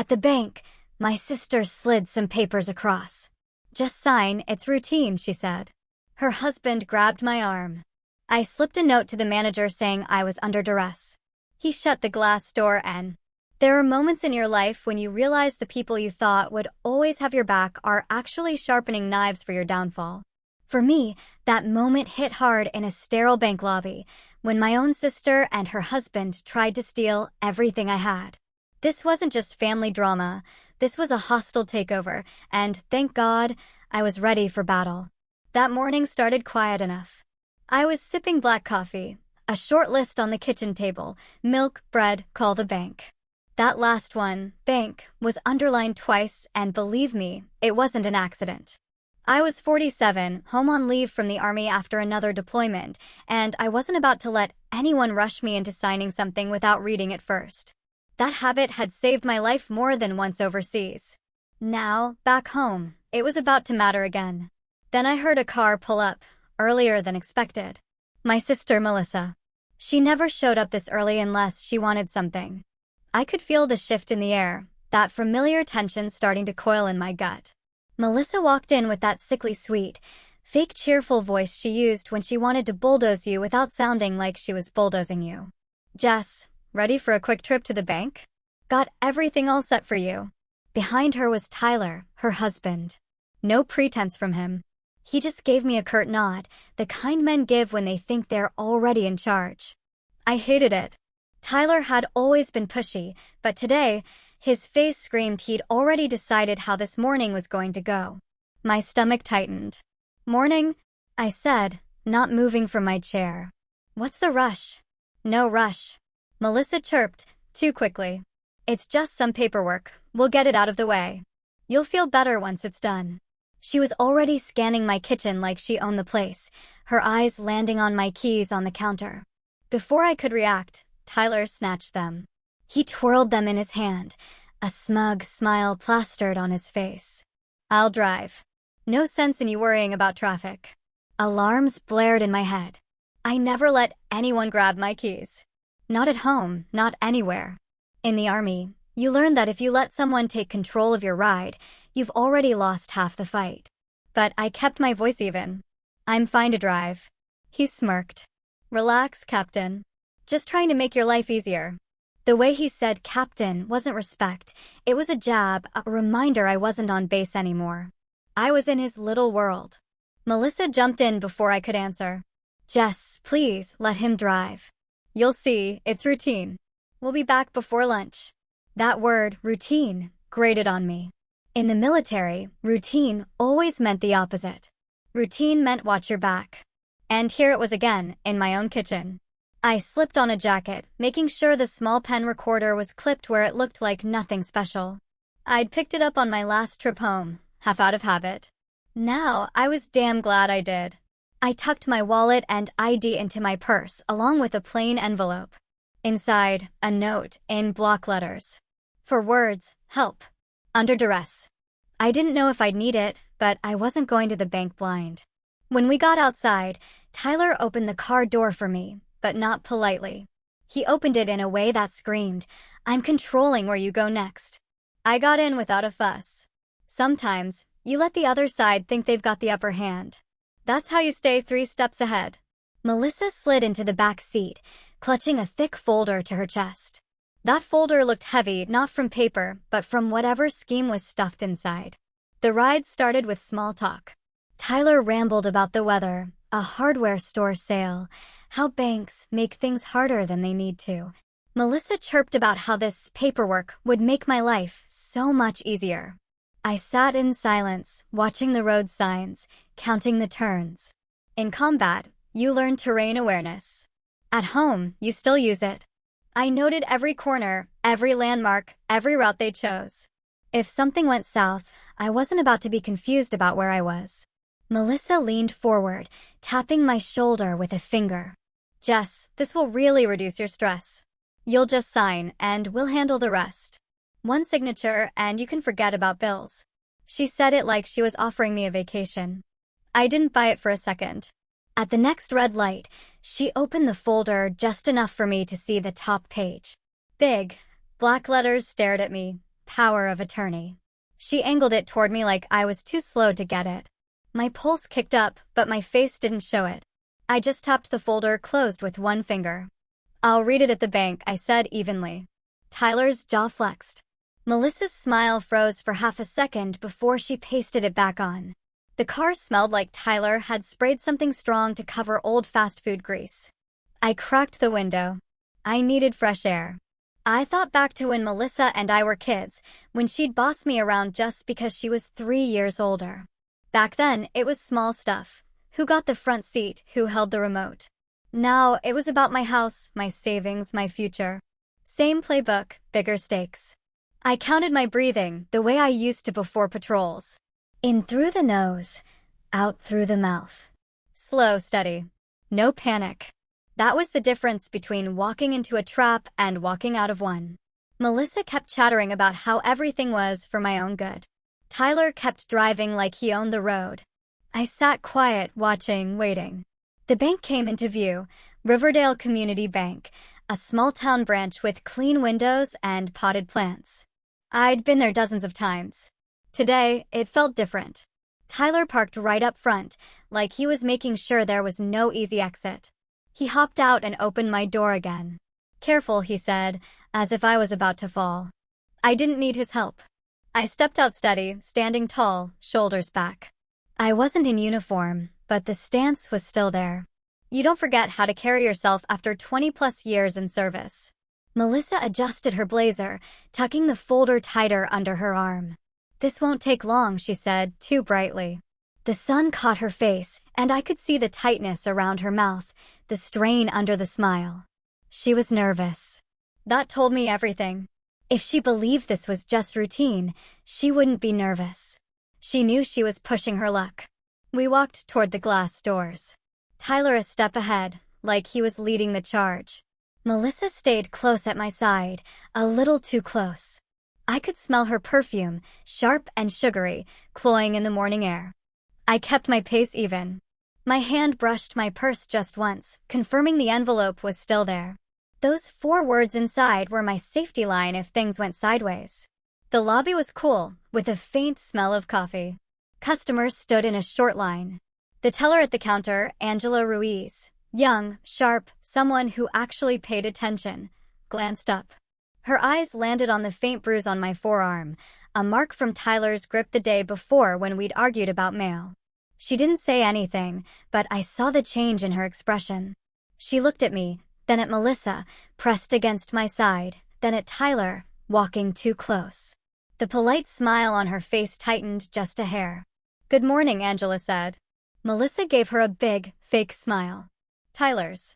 At the bank, my sister slid some papers across. "Just sign, it's routine," she said. Her husband grabbed my arm. I slipped a note to the manager saying I was under duress. He shut the glass door and... There are moments in your life when you realize the people you thought would always have your back are actually sharpening knives for your downfall. For me, that moment hit hard in a sterile bank lobby when my own sister and her husband tried to steal everything I had. This wasn't just family drama, this was a hostile takeover, and thank God, I was ready for battle. That morning started quiet enough. I was sipping black coffee, a short list on the kitchen table: milk, bread, call the bank. That last one, bank, was underlined twice, and believe me, it wasn't an accident. I was 47, home on leave from the army after another deployment, and I wasn't about to let anyone rush me into signing something without reading it first. That habit had saved my life more than once overseas. Now, back home, it was about to matter again. Then I heard a car pull up, earlier than expected. My sister, Melissa. She never showed up this early unless she wanted something. I could feel the shift in the air, that familiar tension starting to coil in my gut. Melissa walked in with that sickly sweet, fake cheerful voice she used when she wanted to bulldoze you without sounding like she was bulldozing you. "Jess, ready for a quick trip to the bank? Got everything all set for you." Behind her was Tyler, her husband. No pretense from him. He just gave me a curt nod, the kind men give when they think they're already in charge. I hated it. Tyler had always been pushy, but today, his face screamed he'd already decided how this morning was going to go. My stomach tightened. "Morning," I said, not moving from my chair. "What's the rush?" "No rush," Melissa chirped, too quickly. "It's just some paperwork. We'll get it out of the way. You'll feel better once it's done." She was already scanning my kitchen like she owned the place, her eyes landing on my keys on the counter. Before I could react, Tyler snatched them. He twirled them in his hand, a smug smile plastered on his face. "I'll drive. No sense in you worrying about traffic." Alarms blared in my head. I never let anyone grab my keys. Not at home, not anywhere. In the army, you learn that if you let someone take control of your ride, you've already lost half the fight. But I kept my voice even. "I'm fine to drive." He smirked. "Relax, Captain. Just trying to make your life easier." The way he said Captain wasn't respect. It was a jab, a reminder I wasn't on base anymore. I was in his little world. Melissa jumped in before I could answer. "Jess, please, let him drive. You'll see, it's routine. We'll be back before lunch." That word, routine, grated on me. In the military, routine always meant the opposite. Routine meant watch your back. And here it was again, in my own kitchen. I slipped on a jacket, making sure the small pen recorder was clipped where it looked like nothing special. I'd picked it up on my last trip home, half out of habit. Now, I was damn glad I did. I tucked my wallet and ID into my purse, along with a plain envelope. Inside, a note, in block letters. For words, help. Under duress. I didn't know if I'd need it, but I wasn't going to the bank blind. When we got outside, Tyler opened the car door for me, but not politely. He opened it in a way that screamed, "I'm controlling where you go next." I got in without a fuss. Sometimes, you let the other side think they've got the upper hand. That's how you stay 3 steps ahead. Melissa slid into the back seat, clutching a thick folder to her chest. That folder looked heavy, not from paper, but from whatever scheme was stuffed inside. The ride started with small talk. Tyler rambled about the weather, a hardware store sale, how banks make things harder than they need to. Melissa chirped about how this paperwork would make my life so much easier. I sat in silence, watching the road signs, counting the turns. In combat, you learn terrain awareness. At home, you still use it. I noted every corner, every landmark, every route they chose. If something went south, I wasn't about to be confused about where I was. Melissa leaned forward, tapping my shoulder with a finger. "Jess, this will really reduce your stress. You'll just sign, and we'll handle the rest. One signature, and you can forget about bills." She said it like she was offering me a vacation. I didn't buy it for a second. At the next red light, she opened the folder just enough for me to see the top page. Big, black letters stared at me, Power of attorney. She angled it toward me like I was too slow to get it. My pulse kicked up, but my face didn't show it. I just tapped the folder closed with one finger. I'll read it at the bank, I said evenly. Tyler's jaw flexed. Melissa's smile froze for half a second before she pasted it back on. The car smelled like Tyler had sprayed something strong to cover old fast food grease. I cracked the window. I needed fresh air. I thought back to when Melissa and I were kids, when she'd boss me around just because she was 3 years older. Back then, it was small stuff. Who got the front seat, who held the remote. Now, it was about my house, my savings, my future. Same playbook, bigger stakes. I counted my breathing, the way I used to before patrols. In through the nose, out through the mouth. Slow, steady. No panic. That was the difference between walking into a trap and walking out of one. Melissa kept chattering about how everything was for my own good. Tyler kept driving like he owned the road. I sat quiet, watching, waiting. The bank came into view, Riverdale Community Bank, a small-town branch with clean windows and potted plants. I'd been there dozens of times. Today, it felt different. Tyler parked right up front, like he was making sure there was no easy exit. He hopped out and opened my door again. Careful, he said, as if I was about to fall. I didn't need his help. I stepped out steady, standing tall, shoulders back. I wasn't in uniform, but the stance was still there. You don't forget how to carry yourself after 20-plus years in service. Melissa adjusted her blazer, tucking the folder tighter under her arm. This won't take long, she said, too brightly. The sun caught her face, and I could see the tightness around her mouth, the strain under the smile. She was nervous. That told me everything. If she believed this was just routine, she wouldn't be nervous. She knew she was pushing her luck. We walked toward the glass doors. Tyler a step ahead, like he was leading the charge. Melissa stayed close at my side, a little too close. I could smell her perfume, sharp and sugary, cloying in the morning air. I kept my pace even. My hand brushed my purse just once, confirming the envelope was still there. Those 4 words inside were my safety line if things went sideways. The lobby was cool, with a faint smell of coffee. Customers stood in a short line. The teller at the counter, Angela Ruiz, young, sharp, someone who actually paid attention, glanced up. Her eyes landed on the faint bruise on my forearm, a mark from Tyler's grip the day before when we'd argued about mail. She didn't say anything, but I saw the change in her expression. She looked at me, then at Melissa, pressed against my side, then at Tyler, walking too close. The polite smile on her face tightened just a hair. "Good morning," Angela said. Melissa gave her a big, fake smile. Tyler's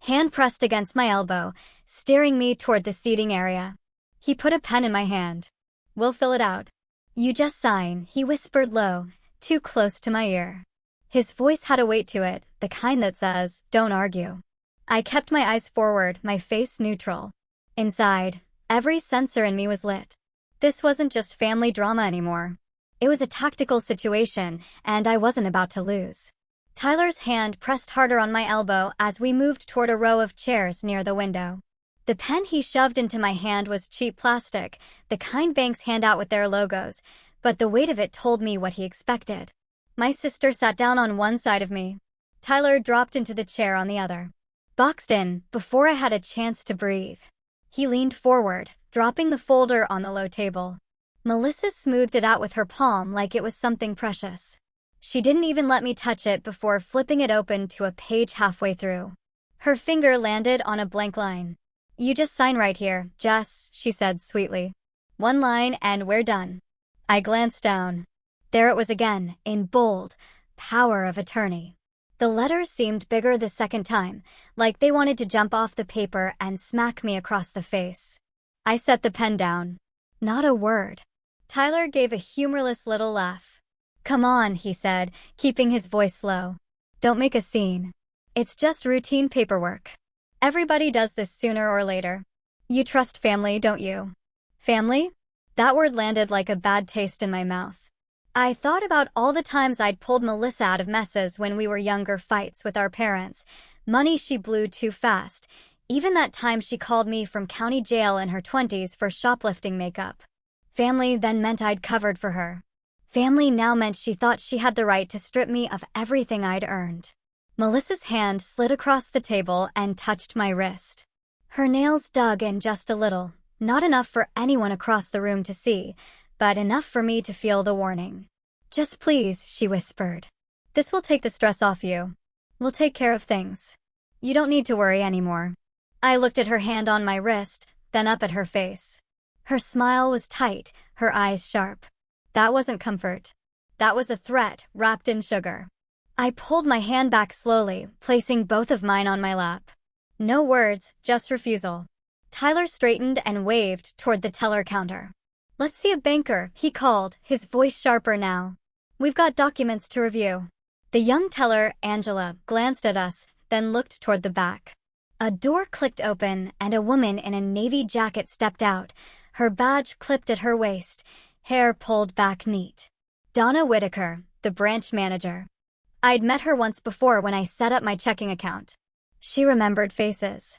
hand pressed against my elbow, steering me toward the seating area. He put a pen in my hand. "We'll fill it out." "You just sign," he whispered low, too close to my ear. His voice had a weight to it, the kind that says, "Don't argue." I kept my eyes forward, my face neutral. Inside, every sensor in me was lit. This wasn't just family drama anymore. It was a tactical situation, and I wasn't about to lose. Tyler's hand pressed harder on my elbow as we moved toward a row of chairs near the window. The pen he shoved into my hand was cheap plastic, the kind banks hand out with their logos, but the weight of it told me what he expected. My sister sat down on one side of me. Tyler dropped into the chair on the other. Boxed in, before I had a chance to breathe. He leaned forward, dropping the folder on the low table. Melissa smoothed it out with her palm like it was something precious. She didn't even let me touch it before flipping it open to a page halfway through. Her finger landed on a blank line. "You just sign right here, Jess," she said sweetly. "One line and we're done." I glanced down. There it was again, in bold, power of attorney. The letters seemed bigger the second time, like they wanted to jump off the paper and smack me across the face. I set the pen down. Not a word. Tyler gave a humorless little laugh. "Come on," he said, keeping his voice low. "Don't make a scene. It's just routine paperwork. Everybody does this sooner or later. You trust family, don't you?" Family? That word landed like a bad taste in my mouth. I thought about all the times I'd pulled Melissa out of messes when we were younger, fights with our parents, money she blew too fast, even that time she called me from county jail in her 20s for shoplifting makeup. Family then meant I'd covered for her. Family now meant she thought she had the right to strip me of everything I'd earned. Melissa's hand slid across the table and touched my wrist. Her nails dug in just a little, not enough for anyone across the room to see, but enough for me to feel the warning. "Just please," she whispered. "This will take the stress off you. We'll take care of things. You don't need to worry anymore." I looked at her hand on my wrist, then up at her face. Her smile was tight, her eyes sharp. That wasn't comfort. That was a threat wrapped in sugar. I pulled my hand back slowly, placing both of mine on my lap. No words, just refusal. Tyler straightened and waved toward the teller counter. "Let's see a banker," he called, his voice sharper now. "We've got documents to review." The young teller, Angela, glanced at us, then looked toward the back. A door clicked open, and a woman in a navy jacket stepped out, her badge clipped at her waist, hair pulled back neat. Donna Whitaker, the branch manager. I'd met her once before when I set up my checking account. She remembered faces.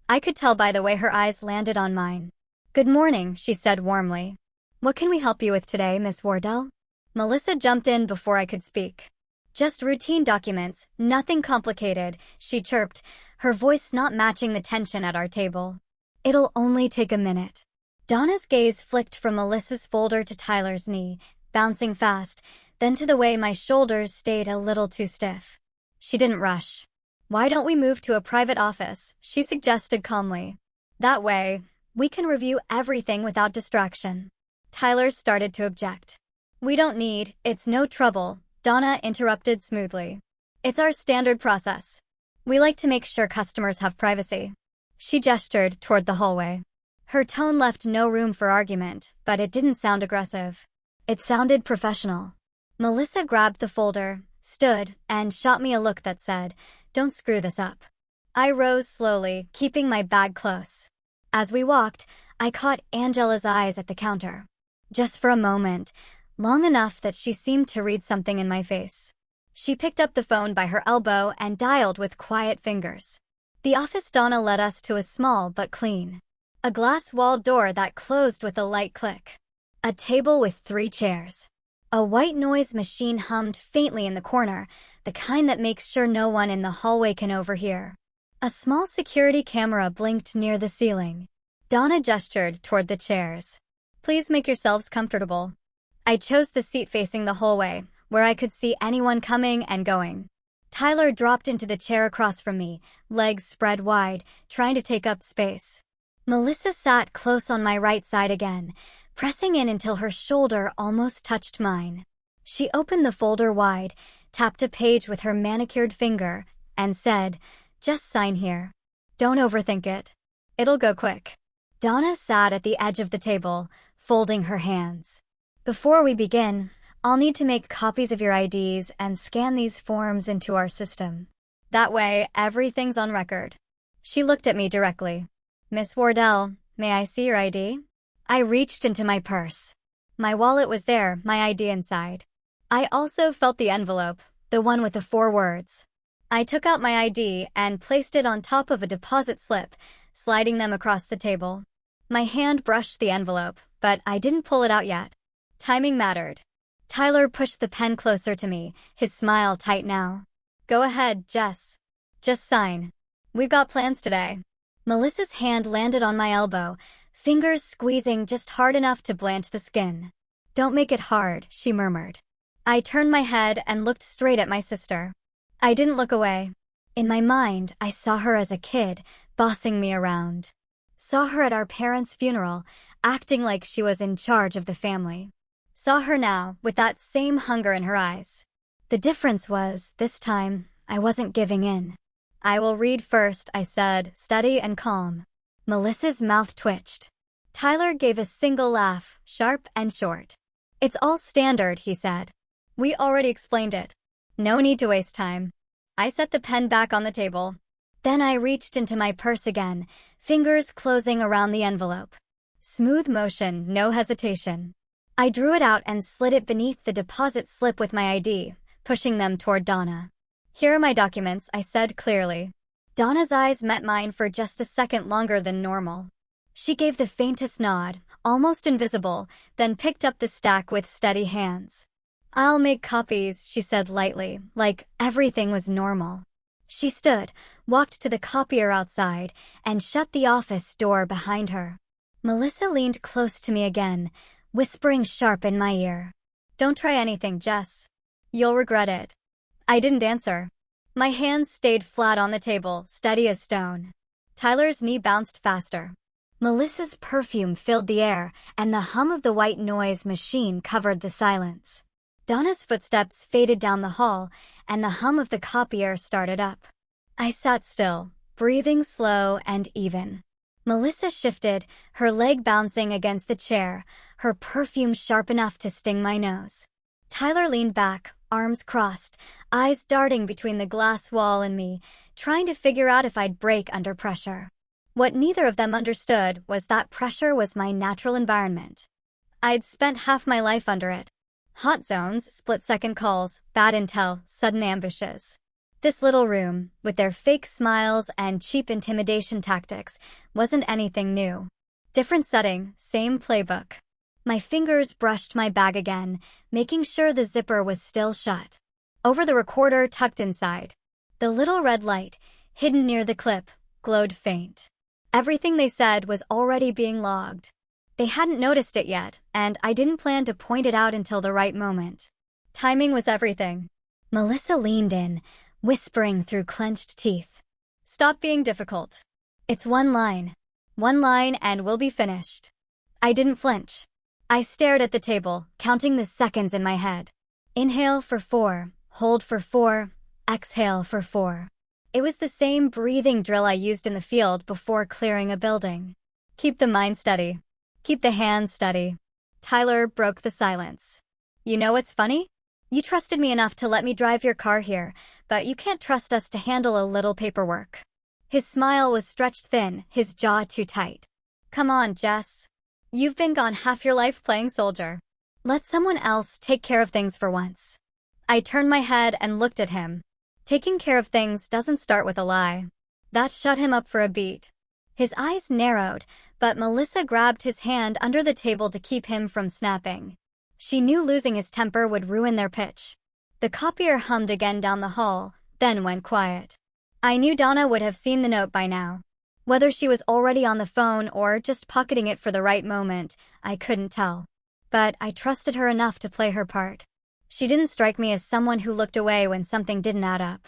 I could tell by the way her eyes landed on mine. "Good morning," she said warmly. "What can we help you with today, Miss Wardell?" Melissa jumped in before I could speak. "Just routine documents, nothing complicated," she chirped, her voice not matching the tension at our table. "It'll only take a minute." Donna's gaze flicked from Melissa's folder to Tyler's knee, bouncing fast, then to the way my shoulders stayed a little too stiff. She didn't rush. "Why don't we move to a private office?" she suggested calmly. "That way, we can review everything without distraction." Tyler started to object. "We don't need, it's no trouble," Donna interrupted smoothly. "It's our standard process. We like to make sure customers have privacy." She gestured toward the hallway. Her tone left no room for argument, but it didn't sound aggressive. It sounded professional. Melissa grabbed the folder, stood, and shot me a look that said, "Don't screw this up." I rose slowly, keeping my bag close. As we walked, I caught Angela's eyes at the counter. Just for a moment, long enough that she seemed to read something in my face. She picked up the phone by her elbow and dialed with quiet fingers. The office Donna led us to was small but clean. A glass-walled door that closed with a light click. A table with 3 chairs. A white noise machine hummed faintly in the corner, the kind that makes sure no one in the hallway can overhear. A small security camera blinked near the ceiling. Donna gestured toward the chairs. "Please make yourselves comfortable." I chose the seat facing the hallway, where I could see anyone coming and going. Tyler dropped into the chair across from me, legs spread wide, trying to take up space. Melissa sat close on my right side again, pressing in until her shoulder almost touched mine. She opened the folder wide, tapped a page with her manicured finger, and said, "Just sign here. Don't overthink it. It'll go quick." Donna sat at the edge of the table, folding her hands. "Before we begin, I'll need to make copies of your IDs and scan these forms into our system. That way, everything's on record." She looked at me directly. "Miss Wardell, may I see your ID?" I reached into my purse. My wallet was there, my ID inside. I also felt the envelope, the one with the 4 words. I took out my ID and placed it on top of a deposit slip, sliding them across the table. My hand brushed the envelope, but I didn't pull it out yet. Timing mattered. Tyler pushed the pen closer to me, his smile tight now. "Go ahead, Jess. Just sign. We've got plans today." Melissa's hand landed on my elbow, fingers squeezing just hard enough to blanch the skin. "Don't make it hard," she murmured. I turned my head and looked straight at my sister. I didn't look away. In my mind, I saw her as a kid, bossing me around. Saw her at our parents' funeral, acting like she was in charge of the family. Saw her now, with that same hunger in her eyes. The difference was, this time, I wasn't giving in. "I will read first," I said, steady and calm. Melissa's mouth twitched. Tyler gave a single laugh, sharp and short. "It's all standard," he said. "We already explained it. No need to waste time." I set the pen back on the table. Then I reached into my purse again, fingers closing around the envelope. Smooth motion, no hesitation. I drew it out and slid it beneath the deposit slip with my ID, pushing them toward Donna. "Here are my documents," I said clearly. Donna's eyes met mine for just a second longer than normal. She gave the faintest nod, almost invisible, then picked up the stack with steady hands. "I'll make copies," she said lightly, like everything was normal. She stood, walked to the copier outside, and shut the office door behind her. Melissa leaned close to me again, whispering sharp in my ear. "Don't try anything, Jess. You'll regret it." I didn't answer. My hands stayed flat on the table, steady as stone. Tyler's knee bounced faster. Melissa's perfume filled the air, and the hum of the white noise machine covered the silence. Donna's footsteps faded down the hall, and the hum of the copier started up. I sat still, breathing slow and even. Melissa shifted, her leg bouncing against the chair, her perfume sharp enough to sting my nose. Tyler leaned back, arms crossed, eyes darting between the glass wall and me, trying to figure out if I'd break under pressure. What neither of them understood was that pressure was my natural environment. I'd spent half my life under it. Hot zones, split-second calls, bad intel, sudden ambushes. This little room, with their fake smiles and cheap intimidation tactics, wasn't anything new. Different setting, same playbook. My fingers brushed my bag again, making sure the zipper was still shut. Over the recorder tucked inside. The little red light, hidden near the clip, glowed faint. Everything they said was already being logged. They hadn't noticed it yet, and I didn't plan to point it out until the right moment. Timing was everything. Melissa leaned in, whispering through clenched teeth. "Stop being difficult. It's one line. One line and we'll be finished." I didn't flinch. I stared at the table, counting the seconds in my head. Inhale for 4, hold for 4, exhale for 4. It was the same breathing drill I used in the field before clearing a building. Keep the mind steady. Keep the hands steady. Tyler broke the silence. "You know what's funny? You trusted me enough to let me drive your car here, but you can't trust us to handle a little paperwork." His smile was stretched thin, his jaw too tight. "Come on, Jess. You've been gone half your life playing soldier. Let someone else take care of things for once." I turned my head and looked at him. Taking care of things doesn't start with a lie. That shut him up for a beat. His eyes narrowed, but Melissa grabbed his hand under the table to keep him from snapping. She knew losing his temper would ruin their pitch. The copier hummed again down the hall, then went quiet. I knew Donna would have seen the note by now. Whether she was already on the phone or just pocketing it for the right moment, I couldn't tell. But I trusted her enough to play her part. She didn't strike me as someone who looked away when something didn't add up.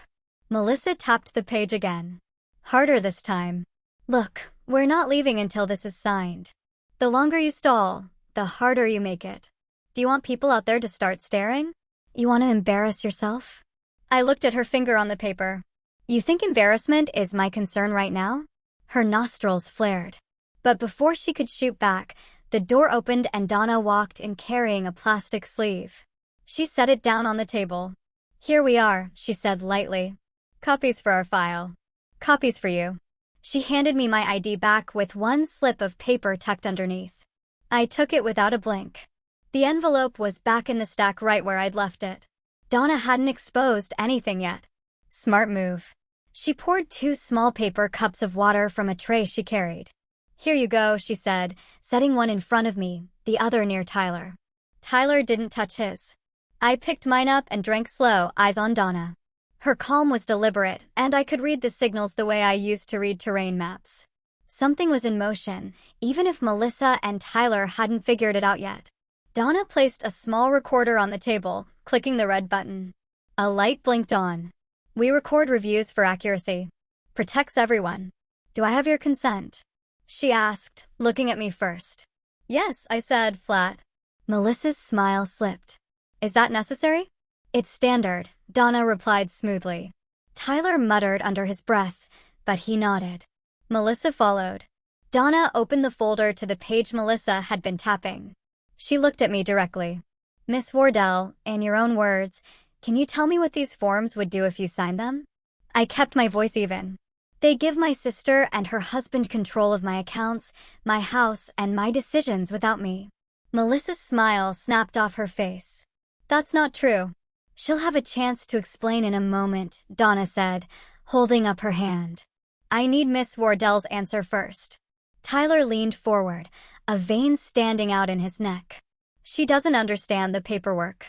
Melissa tapped the page again. Harder this time. "Look, we're not leaving until this is signed. The longer you stall, the harder you make it. Do you want people out there to start staring? You want to embarrass yourself?" I looked at her finger on the paper. "You think embarrassment is my concern right now?" Her nostrils flared. But before she could shoot back, the door opened and Donna walked in carrying a plastic sleeve. She set it down on the table. "Here we are," she said lightly. "Copies for our file. Copies for you." She handed me my ID back with one slip of paper tucked underneath. I took it without a blink. The envelope was back in the stack right where I'd left it. Donna hadn't exposed anything yet. Smart move. She poured 2 small paper cups of water from a tray she carried. "Here you go," she said, setting one in front of me, the other near Tyler. Tyler didn't touch his. I picked mine up and drank slow, eyes on Donna. Her calm was deliberate, and I could read the signals the way I used to read terrain maps. Something was in motion, even if Melissa and Tyler hadn't figured it out yet. Donna placed a small recorder on the table, clicking the red button. A light blinked on. "We record reviews for accuracy. Protects everyone. Do I have your consent?" she asked, looking at me first. "Yes," I said, flat. Melissa's smile slipped. "Is that necessary?" "It's standard," Donna replied smoothly. Tyler muttered under his breath, but he nodded. Melissa followed. Donna opened the folder to the page Melissa had been tapping. She looked at me directly. "Miss Wardell, in your own words, can you tell me what these forms would do if you signed them?" I kept my voice even. "They give my sister and her husband control of my accounts, my house, and my decisions without me." Melissa's smile snapped off her face. "That's not true." "She'll have a chance to explain in a moment," Donna said, holding up her hand. "I need Miss Wardell's answer first." Tyler leaned forward, a vein standing out in his neck. She doesn't understand the paperwork.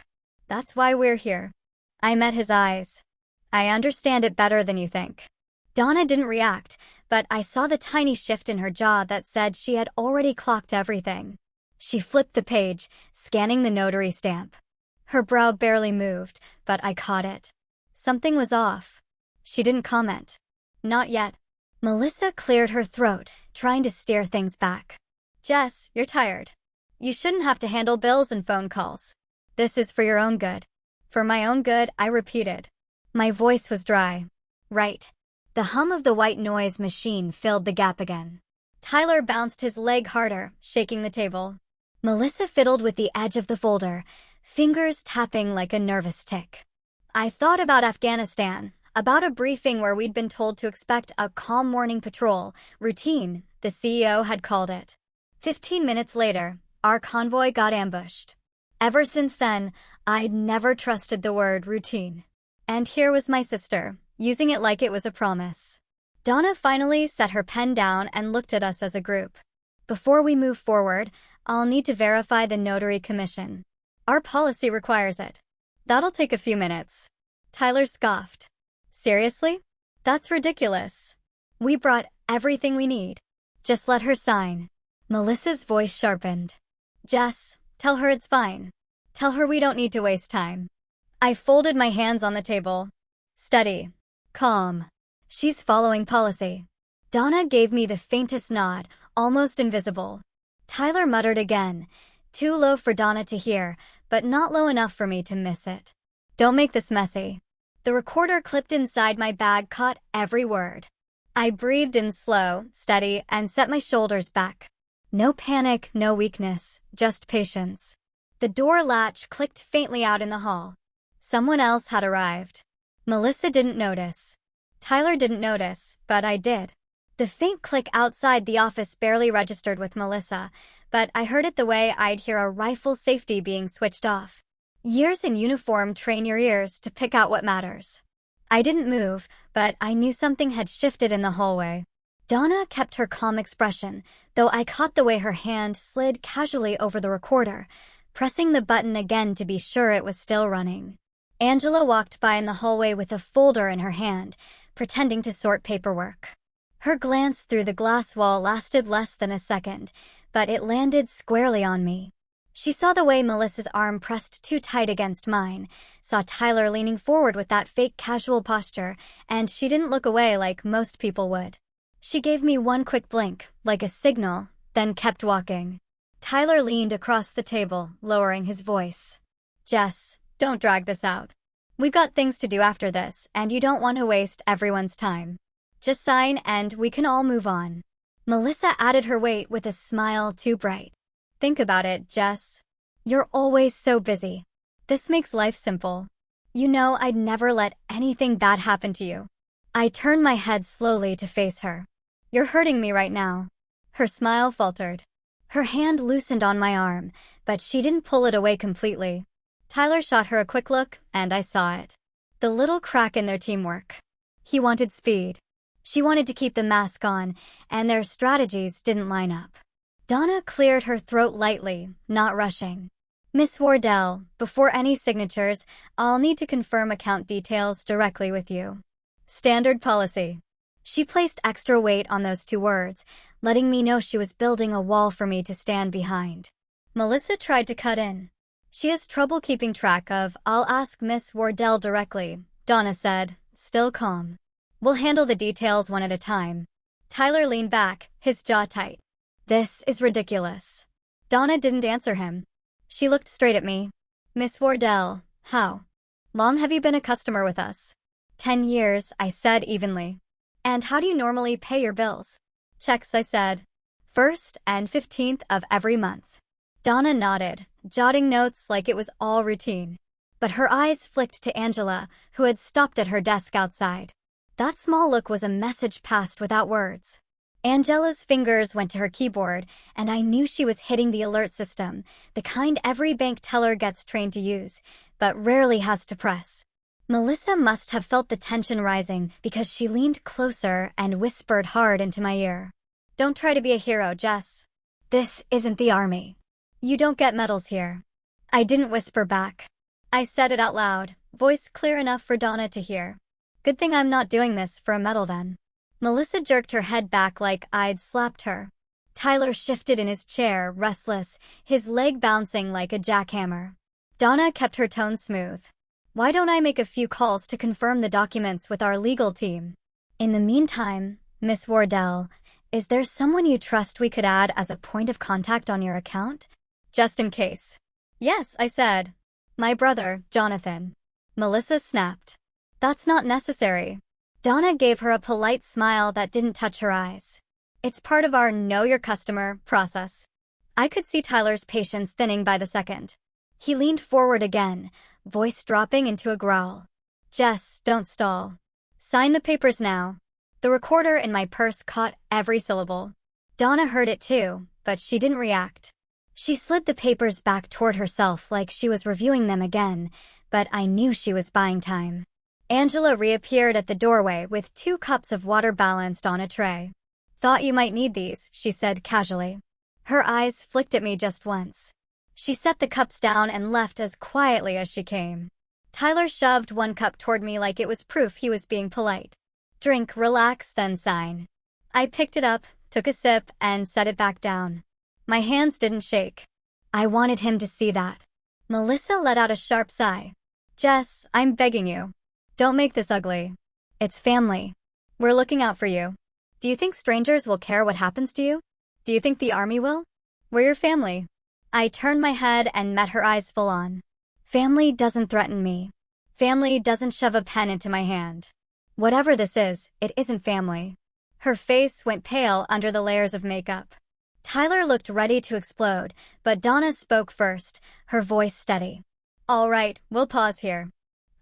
That's why we're here. I met his eyes. I understand it better than you think. Donna didn't react, but I saw the tiny shift in her jaw that said she had already clocked everything. She flipped the page, scanning the notary stamp. Her brow barely moved, but I caught it. Something was off. She didn't comment. Not yet. Melissa cleared her throat, trying to steer things back. Jess, you're tired. You shouldn't have to handle bills and phone calls. This is for your own good. For my own good, I repeated. My voice was dry. Right. The hum of the white noise machine filled the gap again. Tyler bounced his leg harder, shaking the table. Melissa fiddled with the edge of the folder, fingers tapping like a nervous tick. I thought about Afghanistan, about a briefing where we'd been told to expect a calm morning patrol, routine, the CEO had called it. 15 minutes later, our convoy got ambushed. Ever since then, I'd never trusted the word routine. And here was my sister, using it like it was a promise. Donna finally set her pen down and looked at us as a group. Before we move forward, I'll need to verify the notary commission. Our policy requires it. That'll take a few minutes. Tyler scoffed. Seriously? That's ridiculous. We brought everything we need. Just let her sign. Melissa's voice sharpened. Jess, tell her it's fine. Tell her we don't need to waste time. I folded my hands on the table. Steady. Calm. She's following policy. Donna gave me the faintest nod, almost invisible. Tyler muttered again, too low for Donna to hear, but not low enough for me to miss it. Don't make this messy. The recorder clipped inside my bag caught every word. I breathed in slow, steady, and set my shoulders back. No panic, no weakness, just patience. The door latch clicked faintly out in the hall. Someone else had arrived. Melissa didn't notice. Tyler didn't notice, but I did. The faint click outside the office barely registered with Melissa, but I heard it the way I'd hear a rifle safety being switched off. Years in uniform train your ears to pick out what matters. I didn't move, but I knew something had shifted in the hallway. Donna kept her calm expression, though I caught the way her hand slid casually over the recorder, pressing the button again to be sure it was still running. Angela walked by in the hallway with a folder in her hand, pretending to sort paperwork. Her glance through the glass wall lasted less than a second, but it landed squarely on me. She saw the way Melissa's arm pressed too tight against mine, saw Tyler leaning forward with that fake casual posture, and she didn't look away like most people would. She gave me one quick blink, like a signal, then kept walking. Tyler leaned across the table, lowering his voice. Jess, don't drag this out. We've got things to do after this, and you don't want to waste everyone's time. Just sign and we can all move on. Melissa added her weight with a smile too bright. Think about it, Jess. You're always so busy. This makes life simple. You know I'd never let anything bad happen to you. I turned my head slowly to face her. You're hurting me right now. Her smile faltered. Her hand loosened on my arm, but she didn't pull it away completely. Tyler shot her a quick look, and I saw it. The little crack in their teamwork. He wanted speed. She wanted to keep the mask on, and their strategies didn't line up. Donna cleared her throat lightly, not rushing. Miss Wardell, before any signatures, I'll need to confirm account details directly with you. Standard policy. She placed extra weight on those two words, letting me know she was building a wall for me to stand behind. Melissa tried to cut in. She has trouble keeping track of, I'll ask Miss Wardell directly, Donna said, still calm. We'll handle the details one at a time. Tyler leaned back, his jaw tight. This is ridiculous. Donna didn't answer him. She looked straight at me. Miss Wardell, how long have you been a customer with us? 10 years, I said evenly. And how do you normally pay your bills? Checks, I said. 1st and 15th of every month. Donna nodded, jotting notes like it was all routine. But her eyes flicked to Angela, who had stopped at her desk outside. That small look was a message passed without words. Angela's fingers went to her keyboard, and I knew she was hitting the alert system, the kind every bank teller gets trained to use, but rarely has to press. Melissa must have felt the tension rising because she leaned closer and whispered hard into my ear. Don't try to be a hero, Jess. This isn't the army. You don't get medals here. I didn't whisper back. I said it out loud, voice clear enough for Donna to hear. Good thing I'm not doing this for a medal then. Melissa jerked her head back like I'd slapped her. Tyler shifted in his chair, restless, his leg bouncing like a jackhammer. Donna kept her tone smooth. Why don't I make a few calls to confirm the documents with our legal team? In the meantime, Miss Wardell, is there someone you trust we could add as a point of contact on your account? Just in case. Yes, I said. My brother, Jonathan. Melissa snapped. That's not necessary. Donna gave her a polite smile that didn't touch her eyes. It's part of our know your customer process. I could see Tyler's patience thinning by the second. He leaned forward again, voice dropping into a growl. Jess, don't stall. Sign the papers now. The recorder in my purse caught every syllable. Donna heard it too, but she didn't react. She slid the papers back toward herself like she was reviewing them again, but I knew she was buying time. Angela reappeared at the doorway with 2 cups of water balanced on a tray. Thought you might need these, she said casually. Her eyes flicked at me just once. She set the cups down and left as quietly as she came. Tyler shoved 1 cup toward me like it was proof he was being polite. Drink, relax, then sign. I picked it up, took a sip, and set it back down. My hands didn't shake. I wanted him to see that. Melissa let out a sharp sigh. Jess, I'm begging you. Don't make this ugly. It's family. We're looking out for you. Do you think strangers will care what happens to you? Do you think the army will? We're your family. I turned my head and met her eyes full on. Family doesn't threaten me. Family doesn't shove a pen into my hand. Whatever this is, it isn't family. Her face went pale under the layers of makeup. Tyler looked ready to explode, but Donna spoke first, her voice steady. All right, we'll pause here.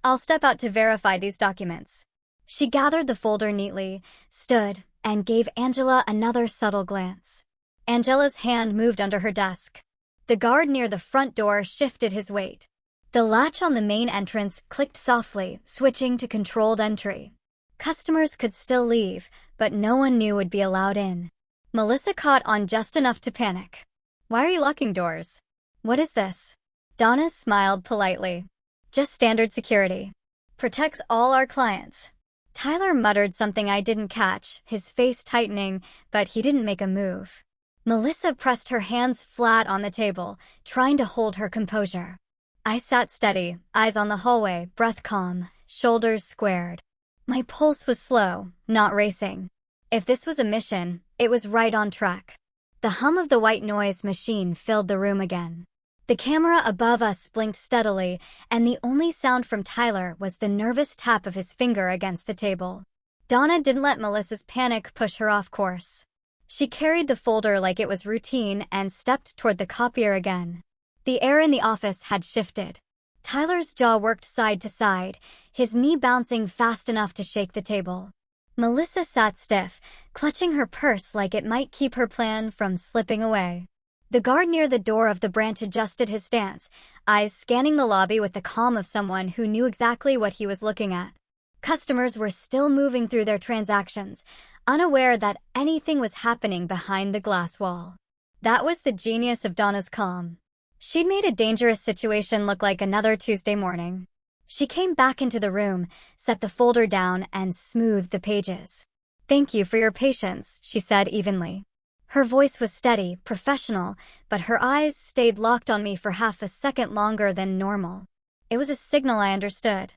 I'll step out to verify these documents. She gathered the folder neatly, stood, and gave Angela another subtle glance. Angela's hand moved under her desk. The guard near the front door shifted his weight. The latch on the main entrance clicked softly, switching to controlled entry. Customers could still leave, but no one new would be allowed in. Melissa caught on just enough to panic. Why are you locking doors? What is this? Donna smiled politely. Just standard security. Protects all our clients. Tyler muttered something I didn't catch, his face tightening, but he didn't make a move. Melissa pressed her hands flat on the table, trying to hold her composure. I sat steady, eyes on the hallway, breath calm, shoulders squared. My pulse was slow, not racing. If this was a mission, it was right on track. The hum of the white noise machine filled the room again. The camera above us blinked steadily, and the only sound from Tyler was the nervous tap of his finger against the table. Donna didn't let Melissa's panic push her off course. She carried the folder like it was routine and stepped toward the copier again. The air in the office had shifted. Tyler's jaw worked side to side, his knee bouncing fast enough to shake the table. Melissa sat stiff, clutching her purse like it might keep her plan from slipping away. The guard near the door of the branch adjusted his stance, eyes scanning the lobby with the calm of someone who knew exactly what he was looking at. Customers were still moving through their transactions, unaware that anything was happening behind the glass wall. That was the genius of Donna's calm. She'd made a dangerous situation look like another Tuesday morning. She came back into the room, set the folder down, and smoothed the pages. "Thank you for your patience," she said evenly. Her voice was steady, professional, but her eyes stayed locked on me for half a second longer than normal. It was a signal I understood.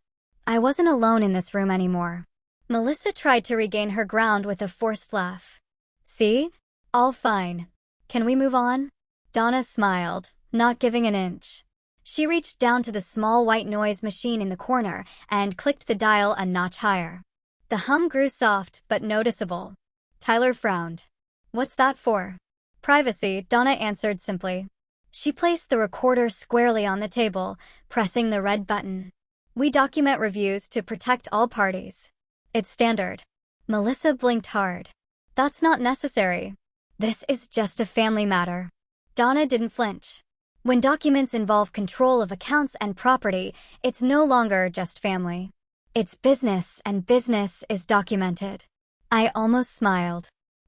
I wasn't alone in this room anymore. Melissa tried to regain her ground with a forced laugh. "See? All fine. Can we move on?" Donna smiled, not giving an inch. She reached down to the small white noise machine in the corner and clicked the dial a notch higher. The hum grew soft but noticeable. Tyler frowned. "What's that for?" "Privacy," Donna answered simply. She placed the recorder squarely on the table, pressing the red button. "We document reviews to protect all parties. It's standard." Melissa blinked hard. "That's not necessary. This is just a family matter." Donna didn't flinch. When documents involve control of accounts and property, it's no longer just family. It's business, and business is documented. I almost smiled.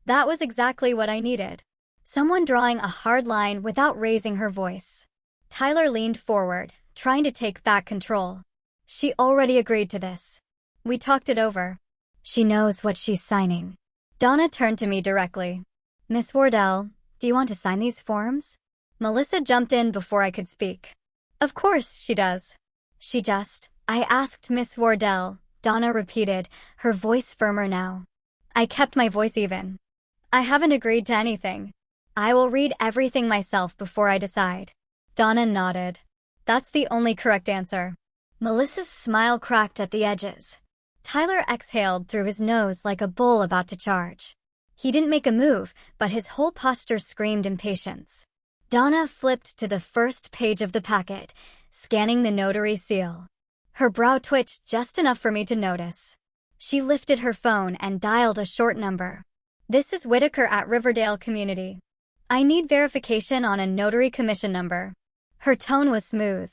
That was exactly what I needed. Someone drawing a hard line without raising her voice. Tyler leaned forward, trying to take back control. She already agreed to this. We talked it over. She knows what she's signing. Donna turned to me directly. Miss Wardell, do you want to sign these forms? Melissa jumped in before I could speak. Of course she does. I asked Miss Wardell, Donna repeated, her voice firmer now. I kept my voice even. I haven't agreed to anything. I will read everything myself before I decide. Donna nodded. That's the only correct answer. Melissa's smile cracked at the edges. Tyler exhaled through his nose like a bull about to charge. He didn't make a move, but his whole posture screamed impatience. Donna flipped to the first page of the packet, scanning the notary seal. Her brow twitched just enough for me to notice. She lifted her phone and dialed a short number. This is Whitaker at Riverdale Community. I need verification on a notary commission number. Her tone was smooth.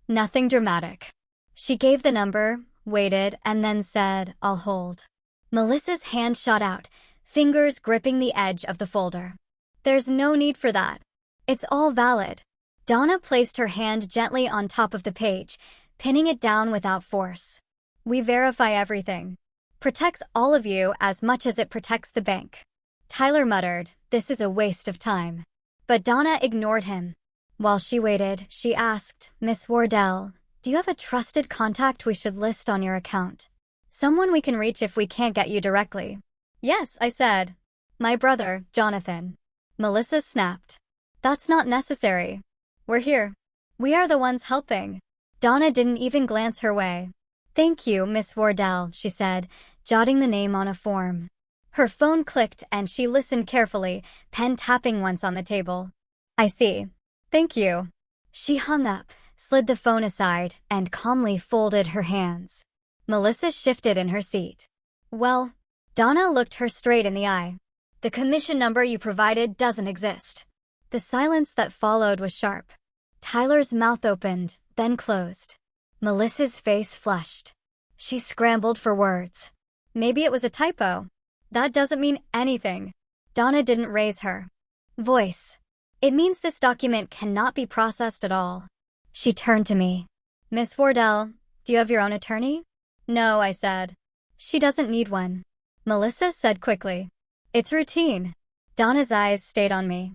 Nothing dramatic. She gave the number, waited, and then said, I'll hold. Melissa's hand shot out, fingers gripping the edge of the folder. There's no need for that. It's all valid. Donna placed her hand gently on top of the page, pinning it down without force. We verify everything. Protects all of you as much as it protects the bank. Tyler muttered, this is a waste of time. But Donna ignored him. While she waited, she asked, Miss Wardell, do you have a trusted contact we should list on your account? Someone we can reach if we can't get you directly. Yes, I said. My brother, Jonathan. Melissa snapped. That's not necessary. We're here. We are the ones helping. Donna didn't even glance her way. Thank you, Miss Wardell, she said, jotting the name on a form. Her phone clicked and she listened carefully, pen tapping once on the table. I see. Thank you. She hung up, slid the phone aside, and calmly folded her hands. Melissa shifted in her seat. Well, Donna looked her straight in the eye. The commission number you provided doesn't exist. The silence that followed was sharp. Tyler's mouth opened, then closed. Melissa's face flushed. She scrambled for words. Maybe it was a typo. That doesn't mean anything. Donna didn't raise her voice. It means this document cannot be processed at all. She turned to me. Miss Wardell, do you have your own attorney? No, I said. She doesn't need one. Melissa said quickly. It's routine. Donna's eyes stayed on me.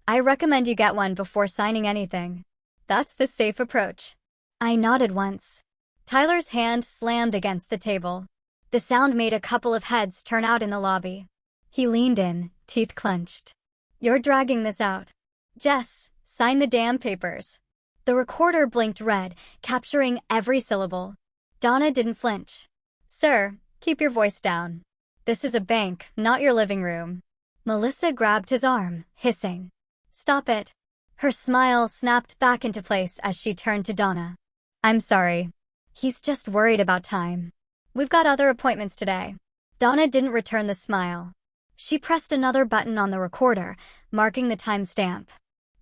I recommend you get one before signing anything. That's the safe approach. I nodded once. Tyler's hand slammed against the table. The sound made a couple of heads turn out in the lobby. He leaned in, teeth clenched. You're dragging this out. Jess, sign the damn papers. The recorder blinked red, capturing every syllable. Donna didn't flinch. Sir, keep your voice down. This is a bank, not your living room. Melissa grabbed his arm, hissing. Stop it. Her smile snapped back into place as she turned to Donna. I'm sorry. He's just worried about time. We've got other appointments today. Donna didn't return the smile. She pressed another button on the recorder, marking the timestamp.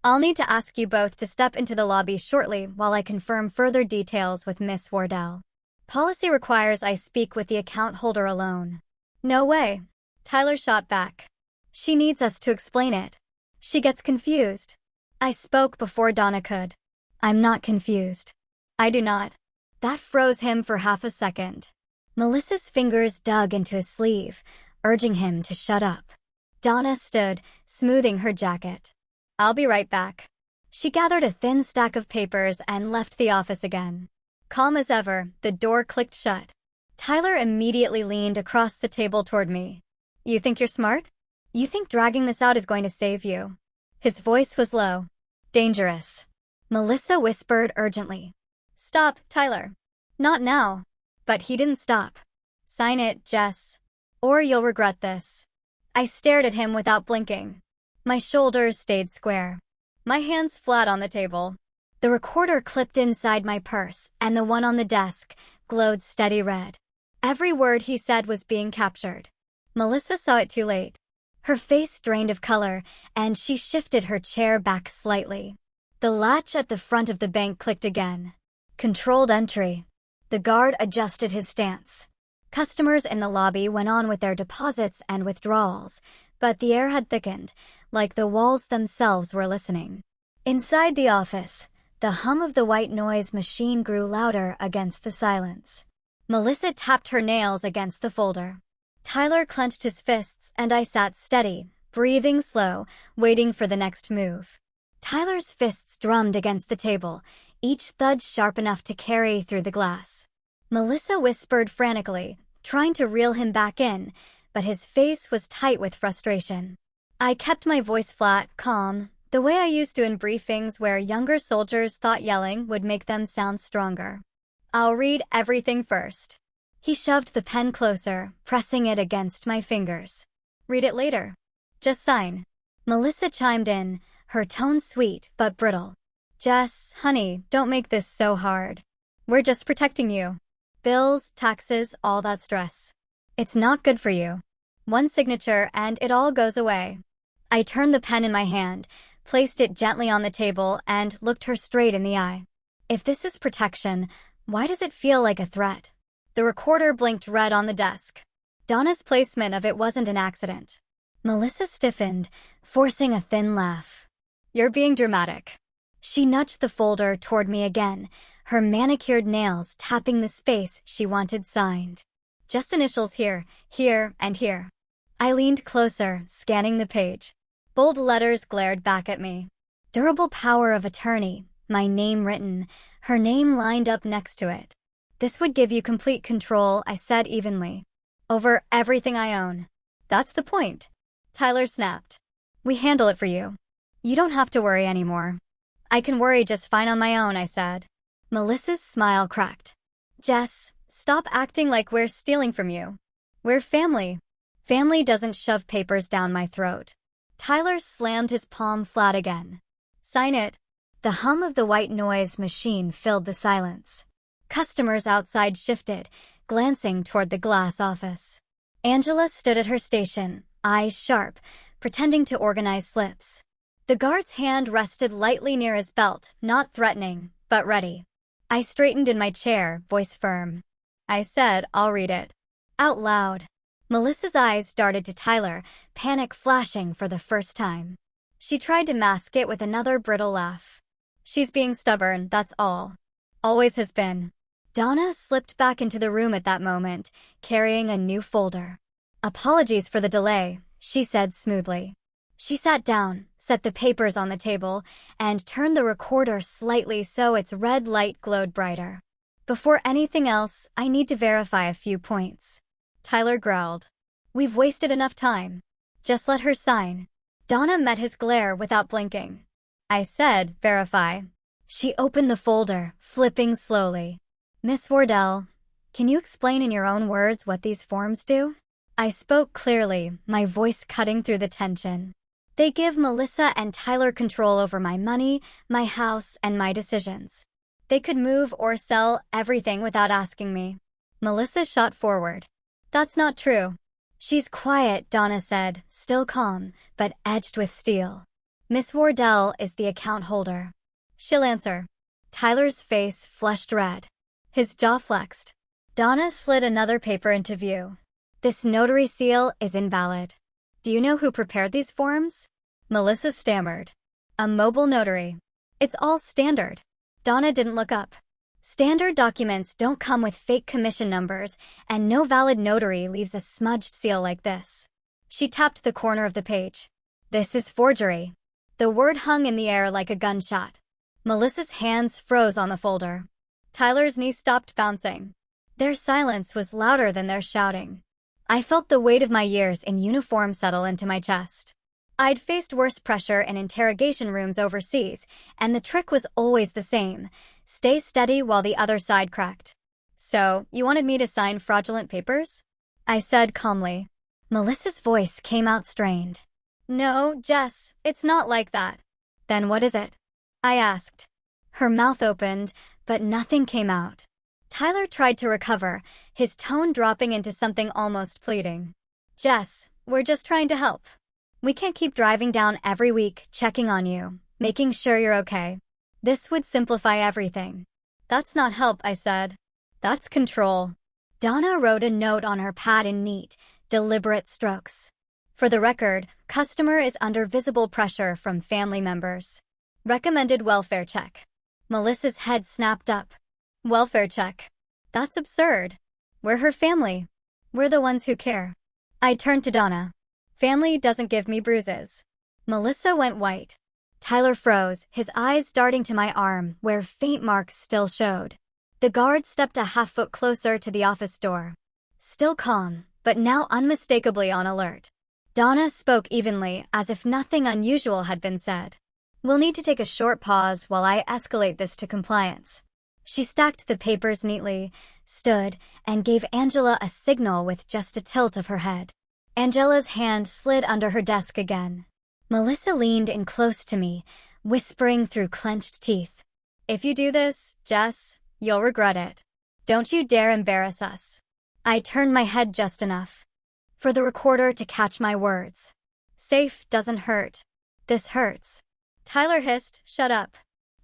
I'll need to ask you both to step into the lobby shortly while I confirm further details with Miss Wardell. Policy requires I speak with the account holder alone. No way. Tyler shot back. She needs us to explain it. She gets confused. I spoke before Donna could. I'm not confused. I do not. That froze him for half a second. Melissa's fingers dug into his sleeve, urging him to shut up. Donna stood, smoothing her jacket. I'll be right back. She gathered a thin stack of papers and left the office again. Calm as ever, the door clicked shut. Tyler immediately leaned across the table toward me. You think you're smart? You think dragging this out is going to save you? His voice was low. Dangerous. Melissa whispered urgently. Stop, Tyler. Not now. But he didn't stop. Sign it, Jess. Or you'll regret this. I stared at him without blinking. My shoulders stayed square. My hands flat on the table. The recorder clipped inside my purse, and the one on the desk glowed steady red. Every word he said was being captured. Melissa saw it too late. Her face drained of color, and she shifted her chair back slightly. The latch at the front of the bank clicked again. Controlled entry. The guard adjusted his stance. Customers in the lobby went on with their deposits and withdrawals, but the air had thickened, like the walls themselves were listening. Inside the office, the hum of the white noise machine grew louder against the silence. Melissa tapped her nails against the folder. Tyler clenched his fists and I sat steady, breathing slow, waiting for the next move. Tyler's fists drummed against the table, each thud sharp enough to carry through the glass. Melissa whispered frantically, trying to reel him back in, but his face was tight with frustration. I kept my voice flat, calm, the way I used to in briefings where younger soldiers thought yelling would make them sound stronger. I'll read everything first. He shoved the pen closer, pressing it against my fingers. Read it later. Just sign. Melissa chimed in, her tone sweet but brittle. Jess, honey, don't make this so hard. We're just protecting you. Bills, taxes, all that stress. It's not good for you. One signature and it all goes away. I turned the pen in my hand, placed it gently on the table, and looked her straight in the eye. If this is protection, why does it feel like a threat? The recorder blinked red on the desk. Donna's placement of it wasn't an accident. Melissa stiffened, forcing a thin laugh. You're being dramatic. She nudged the folder toward me again, her manicured nails tapping the space she wanted signed. Just initials here, here, and here. I leaned closer, scanning the page. Bold letters glared back at me. Durable power of attorney, my name written, her name lined up next to it. This would give you complete control, I said evenly. Over everything I own. That's the point. Tyler snapped. We handle it for you. You don't have to worry anymore. I can worry just fine on my own, I said. Melissa's smile cracked. Jess, stop acting like we're stealing from you. We're family. Family doesn't shove papers down my throat. Tyler slammed his palm flat again. Sign it. The hum of the white noise machine filled the silence. Customers outside shifted, glancing toward the glass office. Angela stood at her station, eyes sharp, pretending to organize slips. The guard's hand rested lightly near his belt, not threatening, but ready. I straightened in my chair, voice firm. I said, I'll read it. Out loud. Melissa's eyes darted to Tyler, panic flashing for the first time. She tried to mask it with another brittle laugh. She's being stubborn, that's all. Always has been. Donna slipped back into the room at that moment, carrying a new folder. Apologies for the delay, she said smoothly. She sat down, set the papers on the table, and turned the recorder slightly so its red light glowed brighter. Before anything else, I need to verify a few points. Tyler growled. We've wasted enough time. Just let her sign. Donna met his glare without blinking. I said, verify. She opened the folder, flipping slowly. Miss Wardell, can you explain in your own words what these forms do? I spoke clearly, my voice cutting through the tension. They give Melissa and Tyler control over my money, my house, and my decisions. They could move or sell everything without asking me. Melissa shot forward. That's not true. She's quiet, Donna said, still calm, but edged with steel. Miss Wardell is the account holder. She'll answer. Tyler's face flushed red. His jaw flexed. Donna slid another paper into view. This notary seal is invalid. Do you know who prepared these forms? Melissa stammered. A mobile notary. It's all standard. Donna didn't look up. Standard documents don't come with fake commission numbers, and no valid notary leaves a smudged seal like this. She tapped the corner of the page. This is forgery. The word hung in the air like a gunshot. Melissa's hands froze on the folder. Tyler's knee stopped bouncing. Their silence was louder than their shouting. I felt the weight of my years in uniform settle into my chest. I'd faced worse pressure in interrogation rooms overseas, and the trick was always the same. Stay steady while the other side cracked. So, you wanted me to sign fraudulent papers? I said calmly. Melissa's voice came out strained. No, Jess, it's not like that. Then what is it? I asked. Her mouth opened, but nothing came out. Tyler tried to recover, his tone dropping into something almost pleading. Jess, we're just trying to help. We can't keep driving down every week, checking on you, making sure you're okay. This would simplify everything. That's not help, I said. That's control. Donna wrote a note on her pad in neat, deliberate strokes. For the record, customer is under visible pressure from family members. Recommended welfare check. Melissa's head snapped up. Welfare check. That's absurd. We're her family. We're the ones who care. I turned to Donna. Family doesn't give me bruises. Melissa went white. Tyler froze, his eyes darting to my arm, where faint marks still showed. The guard stepped a half-foot closer to the office door. Still calm, but now unmistakably on alert. Donna spoke evenly, as if nothing unusual had been said. We'll need to take a short pause while I escalate this to compliance. She stacked the papers neatly, stood, and gave Angela a signal with just a tilt of her head. Angela's hand slid under her desk again. Melissa leaned in close to me, whispering through clenched teeth. If you do this, Jess, you'll regret it. Don't you dare embarrass us. I turned my head just enough for the recorder to catch my words. Safe doesn't hurt. This hurts. Tyler hissed, shut up.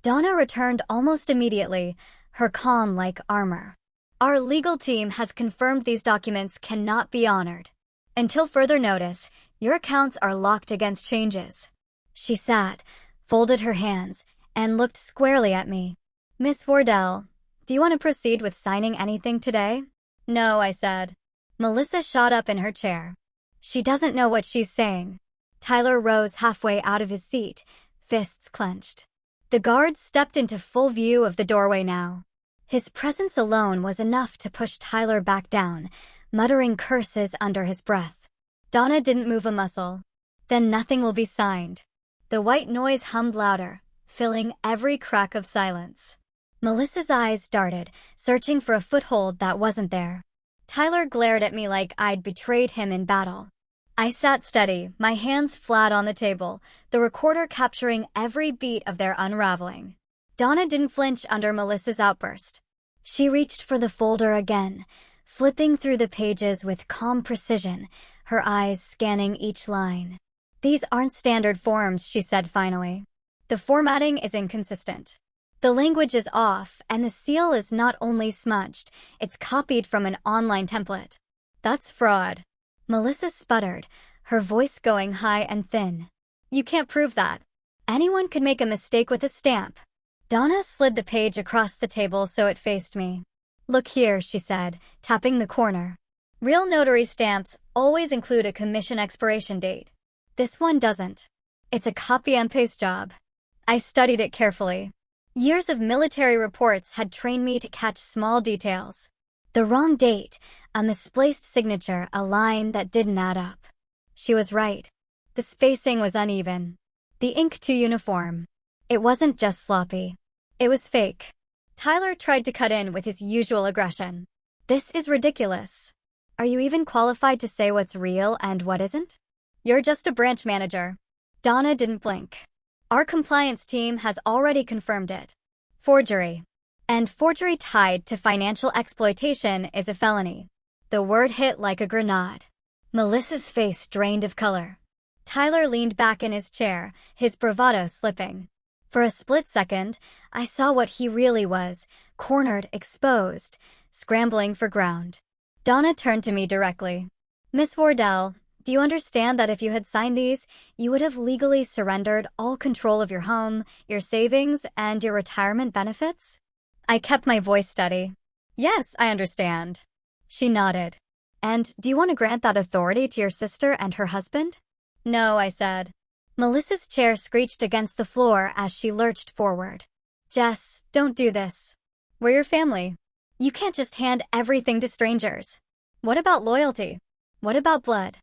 Donna returned almost immediately, her calm like armor. Our legal team has confirmed these documents cannot be honored. Until further notice, your accounts are locked against changes. She sat, folded her hands, and looked squarely at me. Miss Wardell, do you want to proceed with signing anything today? No, I said. Melissa shot up in her chair. She doesn't know what she's saying. Tyler rose halfway out of his seat, fists clenched. The guard stepped into full view of the doorway now. His presence alone was enough to push Tyler back down, muttering curses under his breath. Donna didn't move a muscle. Then nothing will be signed. The white noise hummed louder, filling every crack of silence. Melissa's eyes darted, searching for a foothold that wasn't there. Tyler glared at me like I'd betrayed him in battle. I sat steady, my hands flat on the table, the recorder capturing every beat of their unraveling. Donna didn't flinch under Melissa's outburst. She reached for the folder again, flipping through the pages with calm precision, her eyes scanning each line. These aren't standard forms, she said finally. The formatting is inconsistent. The language is off, and the seal is not only smudged, it's copied from an online template. That's fraud. Melissa sputtered, her voice going high and thin. You can't prove that. Anyone could make a mistake with a stamp. Donna slid the page across the table so it faced me. Look here, she said, tapping the corner. Real notary stamps always include a commission expiration date. This one doesn't. It's a copy and paste job. I studied it carefully. Years of military reports had trained me to catch small details. The wrong date, a misplaced signature, a line that didn't add up. She was right. The spacing was uneven. The ink too uniform. It wasn't just sloppy. It was fake. Tyler tried to cut in with his usual aggression. This is ridiculous. Are you even qualified to say what's real and what isn't? You're just a branch manager. Donna didn't blink. Our compliance team has already confirmed it. Forgery. And forgery tied to financial exploitation is a felony. The word hit like a grenade. Melissa's face drained of color. Tyler leaned back in his chair, his bravado slipping. For a split second, I saw what he really was, cornered, exposed, scrambling for ground. Donna turned to me directly. Miss Wardell, do you understand that if you had signed these, you would have legally surrendered all control of your home, your savings, and your retirement benefits? I kept my voice steady. Yes, I understand. She nodded. And do you want to grant that authority to your sister and her husband? No, I said. Melissa's chair screeched against the floor as she lurched forward. Jess, don't do this. We're your family. You can't just hand everything to strangers. What about loyalty? What about blood?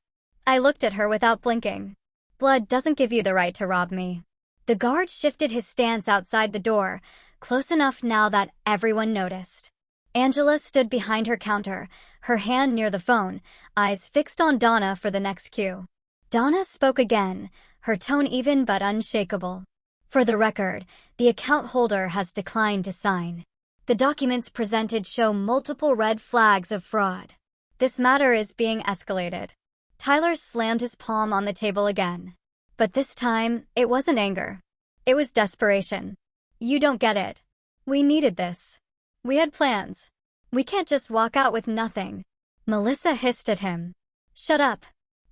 I looked at her without blinking. Blood doesn't give you the right to rob me. The guard shifted his stance outside the door, close enough now that everyone noticed. Angela stood behind her counter, her hand near the phone, eyes fixed on Donna for the next cue. Donna spoke again, her tone even but unshakable. For the record, the account holder has declined to sign. The documents presented show multiple red flags of fraud. This matter is being escalated. Tyler slammed his palm on the table again. But this time, it wasn't anger. It was desperation. You don't get it. We needed this. We had plans. We can't just walk out with nothing. Melissa hissed at him. Shut up.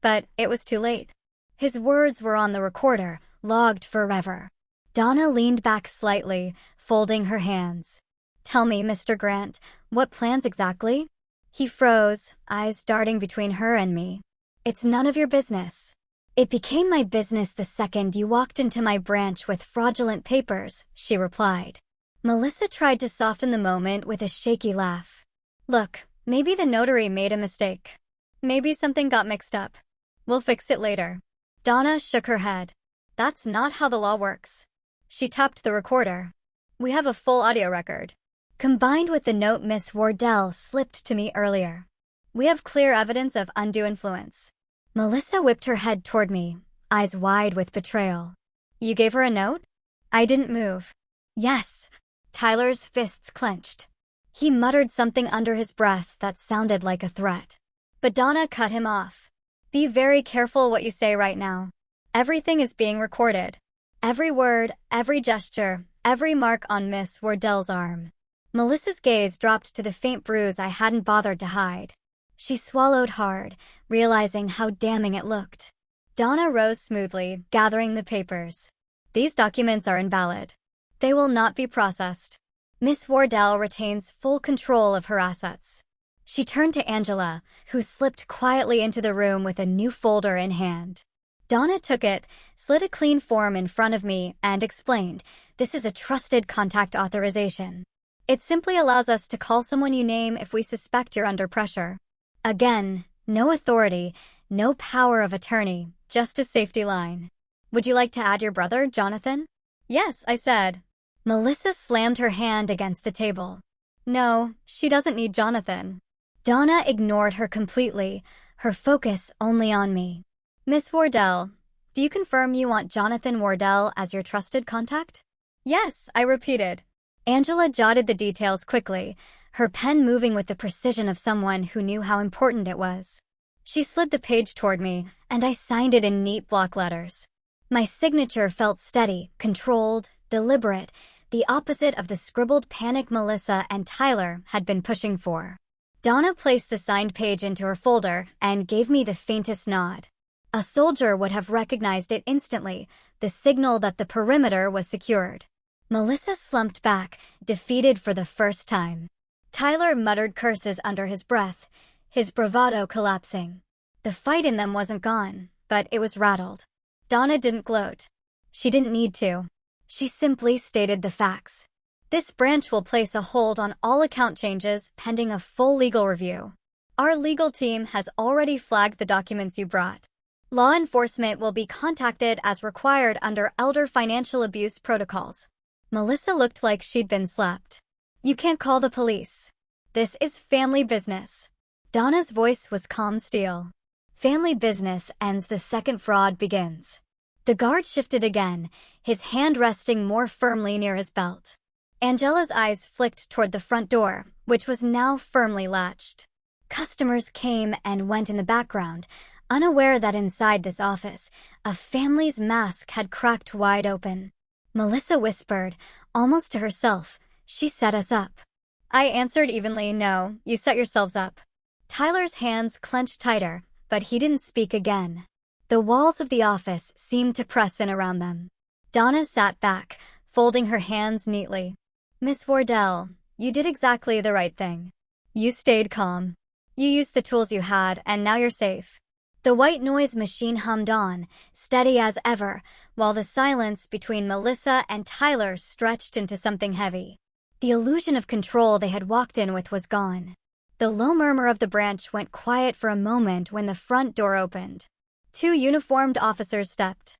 But it was too late. His words were on the recorder, logged forever. Donna leaned back slightly, folding her hands. "Tell me, Mr. Grant, what plans exactly?" He froze, eyes darting between her and me. "It's none of your business." "It became my business the second you walked into my branch with fraudulent papers," she replied. Melissa tried to soften the moment with a shaky laugh. "Look, maybe the notary made a mistake. Maybe something got mixed up. We'll fix it later." Donna shook her head. "That's not how the law works." She tapped the recorder. "We have a full audio record, combined with the note Miss Wardell slipped to me earlier. We have clear evidence of undue influence." Melissa whipped her head toward me, eyes wide with betrayal. "You gave her a note?" I didn't move. "Yes." Tyler's fists clenched. He muttered something under his breath that sounded like a threat. But Donna cut him off. "Be very careful what you say right now. Everything is being recorded. Every word, every gesture, every mark on Miss Wardell's arm." Melissa's gaze dropped to the faint bruise I hadn't bothered to hide. She swallowed hard, realizing how damning it looked. Donna rose smoothly, gathering the papers. "These documents are invalid. They will not be processed. Miss Wardell retains full control of her assets." She turned to Angela, who slipped quietly into the room with a new folder in hand. Donna took it, slid a clean form in front of me, and explained, "This is a trusted contact authorization. It simply allows us to call someone you name if we suspect you're under pressure. Again, no authority, no power of attorney, just a safety line. Would you like to add your brother, Jonathan?" "Yes," I said. Melissa slammed her hand against the table. "No, she doesn't need Jonathan." Donna ignored her completely, her focus only on me. "Miss Wardell, do you confirm you want Jonathan Wardell as your trusted contact?" "Yes," I repeated. Angela jotted the details quickly, her pen moving with the precision of someone who knew how important it was. She slid the page toward me, and I signed it in neat block letters. My signature felt steady, controlled, deliberate, the opposite of the scribbled panic Melissa and Tyler had been pushing for. Donna placed the signed page into her folder and gave me the faintest nod. A soldier would have recognized it instantly, the signal that the perimeter was secured. Melissa slumped back, defeated for the first time. Tyler muttered curses under his breath, his bravado collapsing. The fight in them wasn't gone, but it was rattled. Donna didn't gloat. She didn't need to. She simply stated the facts. "This branch will place a hold on all account changes pending a full legal review. Our legal team has already flagged the documents you brought. Law enforcement will be contacted as required under elder financial abuse protocols." Melissa looked like she'd been slapped. "You can't call the police. This is family business." Donna's voice was calm steel. "Family business ends the second fraud begins." The guard shifted again, his hand resting more firmly near his belt. Angela's eyes flicked toward the front door, which was now firmly latched. Customers came and went in the background, unaware that inside this office, a family's mask had cracked wide open. Melissa whispered, almost to herself, "She set us up." I answered evenly, "No, you set yourselves up." Tyler's hands clenched tighter, but he didn't speak again. The walls of the office seemed to press in around them. Donna sat back, folding her hands neatly. "Miss Wardell, you did exactly the right thing. You stayed calm. You used the tools you had, and now you're safe." The white noise machine hummed on, steady as ever, while the silence between Melissa and Tyler stretched into something heavy. The illusion of control they had walked in with was gone. The low murmur of the branch went quiet for a moment when the front door opened. 2 uniformed officers stepped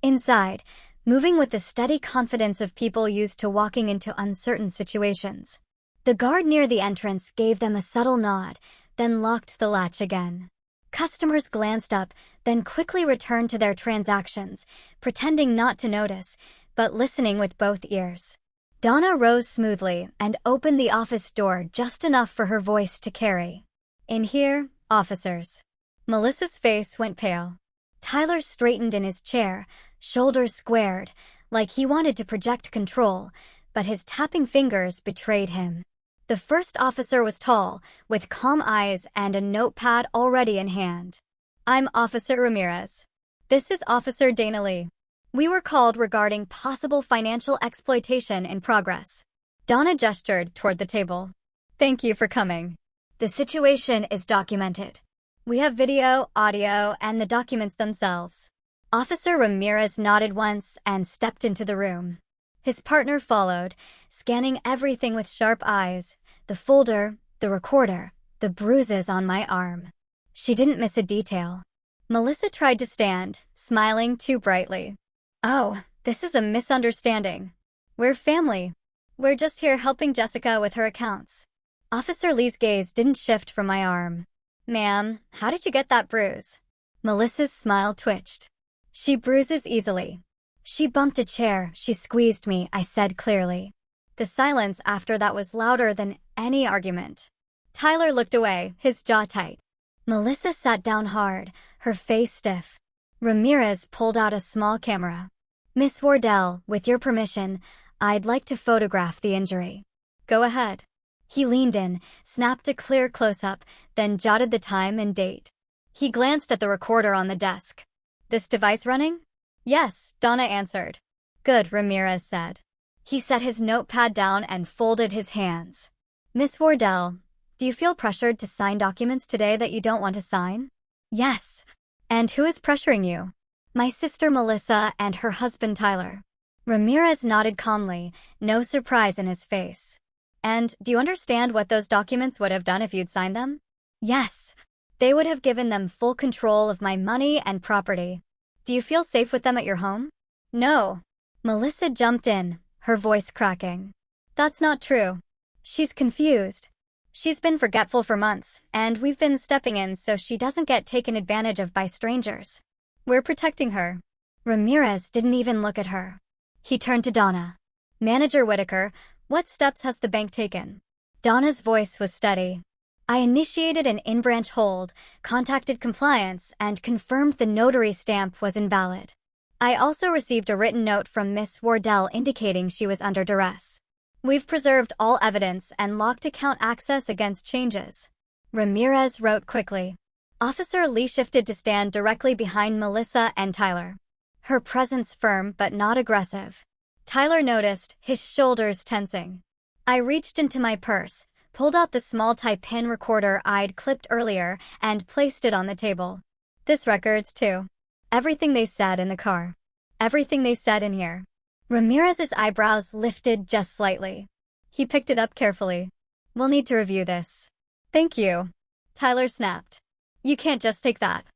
inside, moving with the steady confidence of people used to walking into uncertain situations. The guard near the entrance gave them a subtle nod, then locked the latch again. Customers glanced up, then quickly returned to their transactions, pretending not to notice, but listening with both ears. Donna rose smoothly and opened the office door just enough for her voice to carry. "In here, officers." Melissa's face went pale. Tyler straightened in his chair, shoulders squared, like he wanted to project control, but his tapping fingers betrayed him. The first officer was tall, with calm eyes and a notepad already in hand. I'm Officer Ramirez. This is Officer Dana Lee. We were called regarding possible financial exploitation in progress. Donna gestured toward the table. Thank you for coming. The situation is documented. We have video, audio, and the documents themselves. Officer Ramirez nodded once and stepped into the room. His partner followed, scanning everything with sharp eyes. The folder, the recorder, the bruises on my arm. She didn't miss a detail. Melissa tried to stand, smiling too brightly. Oh, this is a misunderstanding. We're family. We're just here helping Jessica with her accounts. Officer Lee's gaze didn't shift from my arm. Ma'am, how did you get that bruise? Melissa's smile twitched. She bruises easily. She bumped a chair, she squeezed me, I said clearly. The silence after that was louder than any argument. Tyler looked away, his jaw tight. Melissa sat down hard, her face stiff. Ramirez pulled out a small camera. Miss Wardell, with your permission, I'd like to photograph the injury. Go ahead. He leaned in, snapped a clear close-up, then jotted the time and date. He glanced at the recorder on the desk. This device running? Yes, Donna answered. Good, Ramirez said. He set his notepad down and folded his hands. Miss Wardell, do you feel pressured to sign documents today that you don't want to sign? Yes. And who is pressuring you? My sister Melissa and her husband Tyler. Ramirez nodded calmly, no surprise in his face. And do you understand what those documents would have done if you'd signed them? Yes. They would have given them full control of my money and property. Do you feel safe with them at your home? No. Melissa jumped in, her voice cracking. That's not true. She's confused. She's been forgetful for months, and we've been stepping in so she doesn't get taken advantage of by strangers. We're protecting her. Ramirez didn't even look at her. He turned to Donna. Manager Whitaker, what steps has the bank taken? Donna's voice was steady. I initiated an in-branch hold, contacted compliance, and confirmed the notary stamp was invalid. I also received a written note from Miss Wardell indicating she was under duress. We've preserved all evidence and locked account access against changes. Ramirez wrote quickly. Officer Lee shifted to stand directly behind Melissa and Tyler. Her presence firm but not aggressive. Tyler noticed, his shoulders tensing. I reached into my purse, pulled out the small type pin recorder I'd clipped earlier, and placed it on the table. This records too. Everything they said in the car. Everything they said in here. Ramirez's eyebrows lifted just slightly. He picked it up carefully. We'll need to review this. Thank you. Tyler snapped. You can't just take that.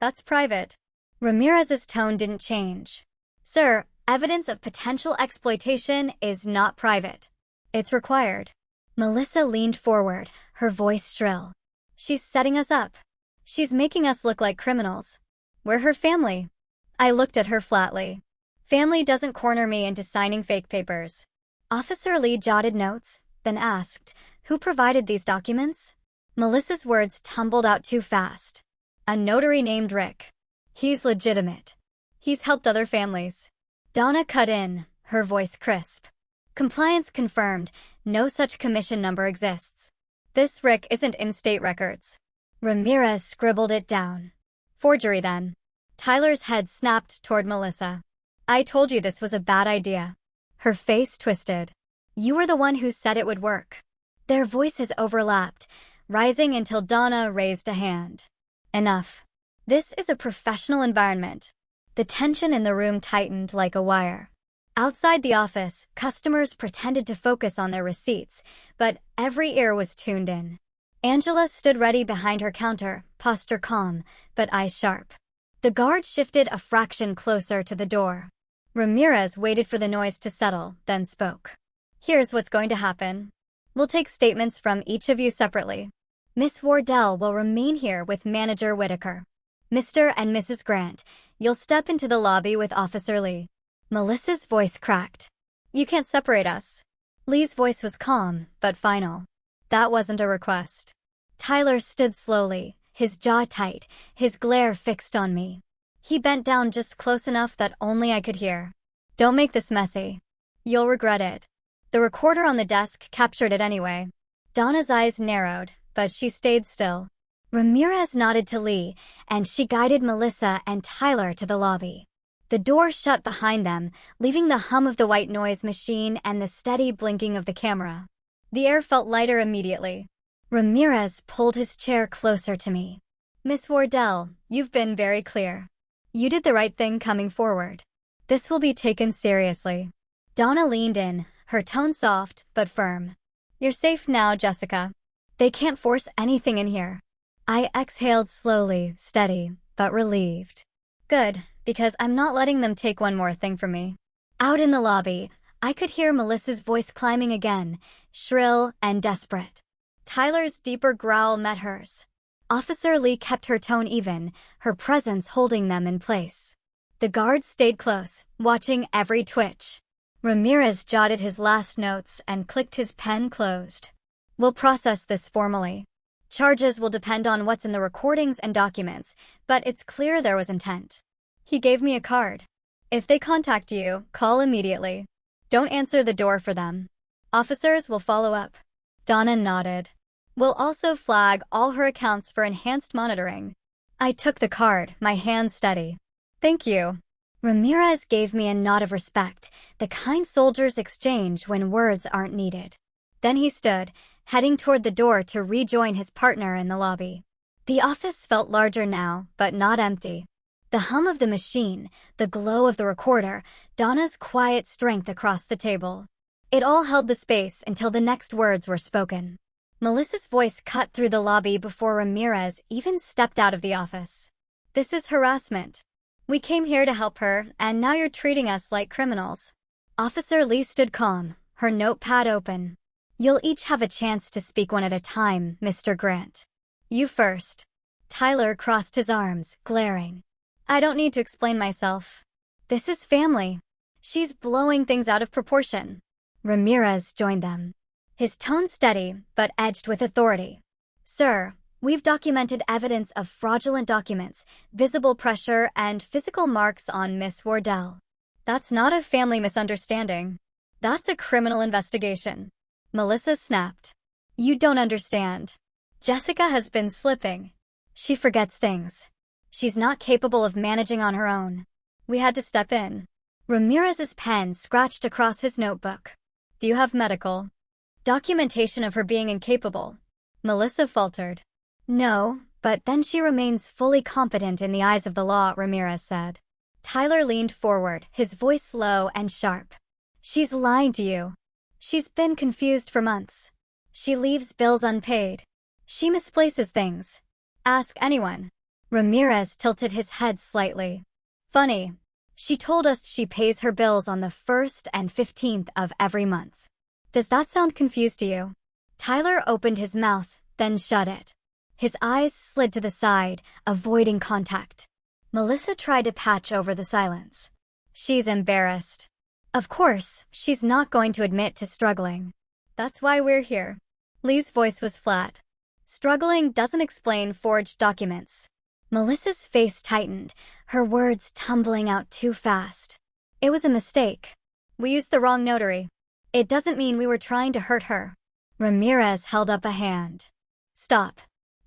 That's private. Ramirez's tone didn't change. Sir, evidence of potential exploitation is not private. It's required. Melissa leaned forward, her voice shrill. She's setting us up. She's making us look like criminals. We're her family. I looked at her flatly. Family doesn't corner me into signing fake papers. Officer Lee jotted notes, then asked, who provided these documents? Melissa's words tumbled out too fast. A notary named Rick. He's legitimate. He's helped other families. Donna cut in, her voice crisp. Compliance confirmed, no such commission number exists. This Rick isn't in state records. Ramirez scribbled it down. Forgery then. Tyler's head snapped toward Melissa. I told you this was a bad idea. Her face twisted. You were the one who said it would work. Their voices overlapped, rising until Donna raised a hand. Enough. This is a professional environment. The tension in the room tightened like a wire. Outside the office, customers pretended to focus on their receipts, but every ear was tuned in. Angela stood ready behind her counter, posture calm, but eyes sharp. The guard shifted a fraction closer to the door. Ramirez waited for the noise to settle, then spoke. Here's what's going to happen. We'll take statements from each of you separately. Miss Wardell will remain here with Manager Whitaker. Mr. and Mrs. Grant, you'll step into the lobby with Officer Lee. Melissa's voice cracked. You can't separate us. Lee's voice was calm, but final. That wasn't a request. Tyler stood slowly, his jaw tight, his glare fixed on me. He bent down just close enough that only I could hear. Don't make this messy. You'll regret it. The recorder on the desk captured it anyway. Donna's eyes narrowed, but she stayed still. Ramirez nodded to Lee, and she guided Melissa and Tyler to the lobby. The door shut behind them, leaving the hum of the white noise machine and the steady blinking of the camera. The air felt lighter immediately. Ramirez pulled his chair closer to me. "Miss Wardell, you've been very clear. You did the right thing coming forward. This will be taken seriously." Donna leaned in, her tone soft but firm. "You're safe now, Jessica. They can't force anything in here." I exhaled slowly, steady, but relieved. Good, because I'm not letting them take one more thing from me. Out in the lobby, I could hear Melissa's voice climbing again, shrill and desperate. Tyler's deeper growl met hers. Officer Lee kept her tone even, her presence holding them in place. The guards stayed close, watching every twitch. Ramirez jotted his last notes and clicked his pen closed. "We'll process this formally. Charges will depend on what's in the recordings and documents, but it's clear there was intent." He gave me a card. "If they contact you, call immediately. Don't answer the door for them. Officers will follow up." Donna nodded. "We'll also flag all her accounts for enhanced monitoring." I took the card, my hands steady. "Thank you." Ramirez gave me a nod of respect, the kind soldiers exchange when words aren't needed. Then he stood, heading toward the door to rejoin his partner in the lobby. The office felt larger now, but not empty. The hum of the machine, the glow of the recorder, Donna's quiet strength across the table. It all held the space until the next words were spoken. Melissa's voice cut through the lobby before Ramirez even stepped out of the office. "This is harassment. We came here to help her, and now you're treating us like criminals." Officer Lee stood calm, her notepad open. "You'll each have a chance to speak one at a time, Mr. Grant. You first." Tyler crossed his arms, glaring. "I don't need to explain myself. This is family." "She's blowing things out of proportion." Ramirez joined them. His tone steady, but edged with authority. "Sir, we've documented evidence of fraudulent documents, visible pressure, and physical marks on Miss Wardell. That's not a family misunderstanding. That's a criminal investigation." Melissa snapped. "You don't understand. Jessica has been slipping. She forgets things. She's not capable of managing on her own. We had to step in." Ramirez's pen scratched across his notebook. "Do you have medical documentation of her being incapable?" Melissa faltered. "No, but then she remains fully competent in the eyes of the law," Ramirez said. Tyler leaned forward, his voice low and sharp. "She's lying to you. She's been confused for months. She leaves bills unpaid. She misplaces things. Ask anyone." Ramirez tilted his head slightly. "Funny. She told us she pays her bills on the 1st and 15th of every month. Does that sound confused to you?" Tyler opened his mouth, then shut it. His eyes slid to the side, avoiding contact. Melissa tried to patch over the silence. "She's embarrassed. Of course, she's not going to admit to struggling. That's why we're here." Lee's voice was flat. "Struggling doesn't explain forged documents." Melissa's face tightened, her words tumbling out too fast. "It was a mistake. We used the wrong notary. It doesn't mean we were trying to hurt her." Ramirez held up a hand. "Stop.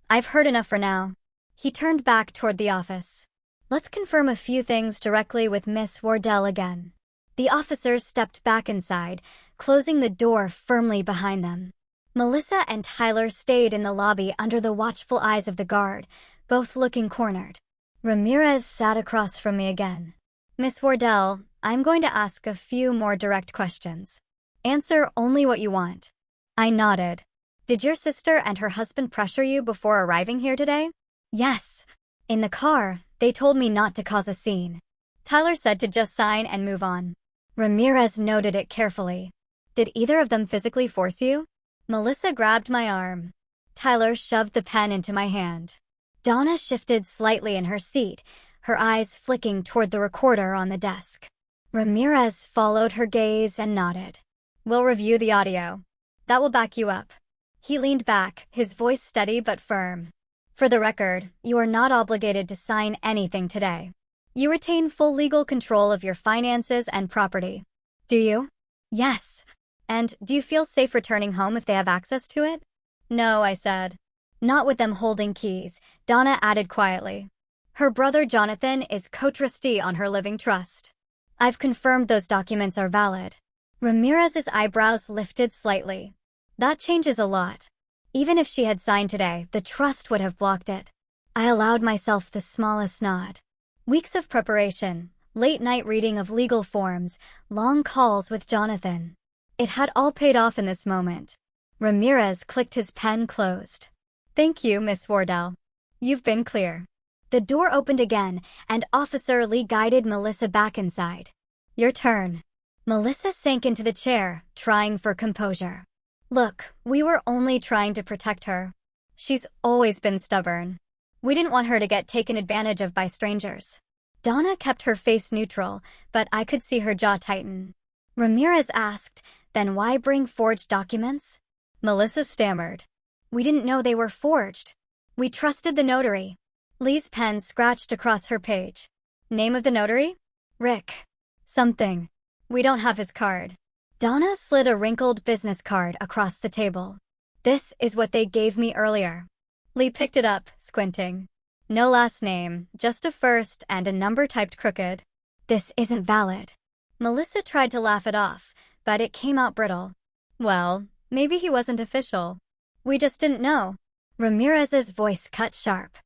I've heard enough for now." He turned back toward the office. "Let's confirm a few things directly with Miss Wardell again." The officers stepped back inside, closing the door firmly behind them. Melissa and Tyler stayed in the lobby under the watchful eyes of the guard, both looking cornered. Ramirez sat across from me again. "Miss Wardell, I'm going to ask a few more direct questions. Answer only what you want." I nodded. "Did your sister and her husband pressure you before arriving here today?" "Yes. In the car, they told me not to cause a scene." Tyler said to just sign and move on. Ramirez noted it carefully. "Did either of them physically force you?" Melissa grabbed my arm. Tyler shoved the pen into my hand. Donna shifted slightly in her seat, her eyes flicking toward the recorder on the desk. Ramirez followed her gaze and nodded. "We'll review the audio. That will back you up." He leaned back, his voice steady but firm. "For the record, you are not obligated to sign anything today. You retain full legal control of your finances and property. Do you?" "Yes." "And do you feel safe returning home if they have access to it?" "No," I said. Not with them holding keys, Donna added quietly. Her brother Jonathan is co-trustee on her living trust. I've confirmed those documents are valid. Ramirez's eyebrows lifted slightly. That changes a lot. Even if she had signed today, the trust would have blocked it. I allowed myself the smallest nod. Weeks of preparation, late-night reading of legal forms, long calls with Jonathan. It had all paid off in this moment. Ramirez clicked his pen closed. Thank you, Miss Wardell. You've been clear. The door opened again, and Officer Lee guided Melissa back inside. Your turn. Melissa sank into the chair, trying for composure. Look, we were only trying to protect her. She's always been stubborn. We didn't want her to get taken advantage of by strangers. Donna kept her face neutral, but I could see her jaw tighten. Ramirez asked, then why bring forged documents? Melissa stammered. We didn't know they were forged. We trusted the notary. Lee's pen scratched across her page. Name of the notary? Rick. Something. We don't have his card. Donna slid a wrinkled business card across the table. This is what they gave me earlier. Lee picked it up, squinting. No last name, just a first and a number typed crooked. This isn't valid. Melissa tried to laugh it off, but it came out brittle. Well, maybe he wasn't official. We just didn't know. Ramirez's voice cut sharp.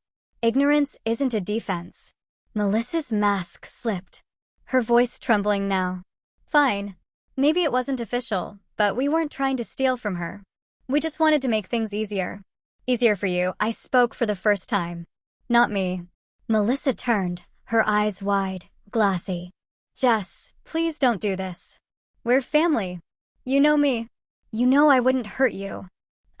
Ignorance isn't a defense. Melissa's mask slipped. Her voice trembling now. Fine. Maybe it wasn't official, but we weren't trying to steal from her. We just wanted to make things easier. Easier for you, I spoke for the first time. Not me. Melissa turned, her eyes wide, glassy. Jess, please don't do this. We're family. You know me. You know I wouldn't hurt you.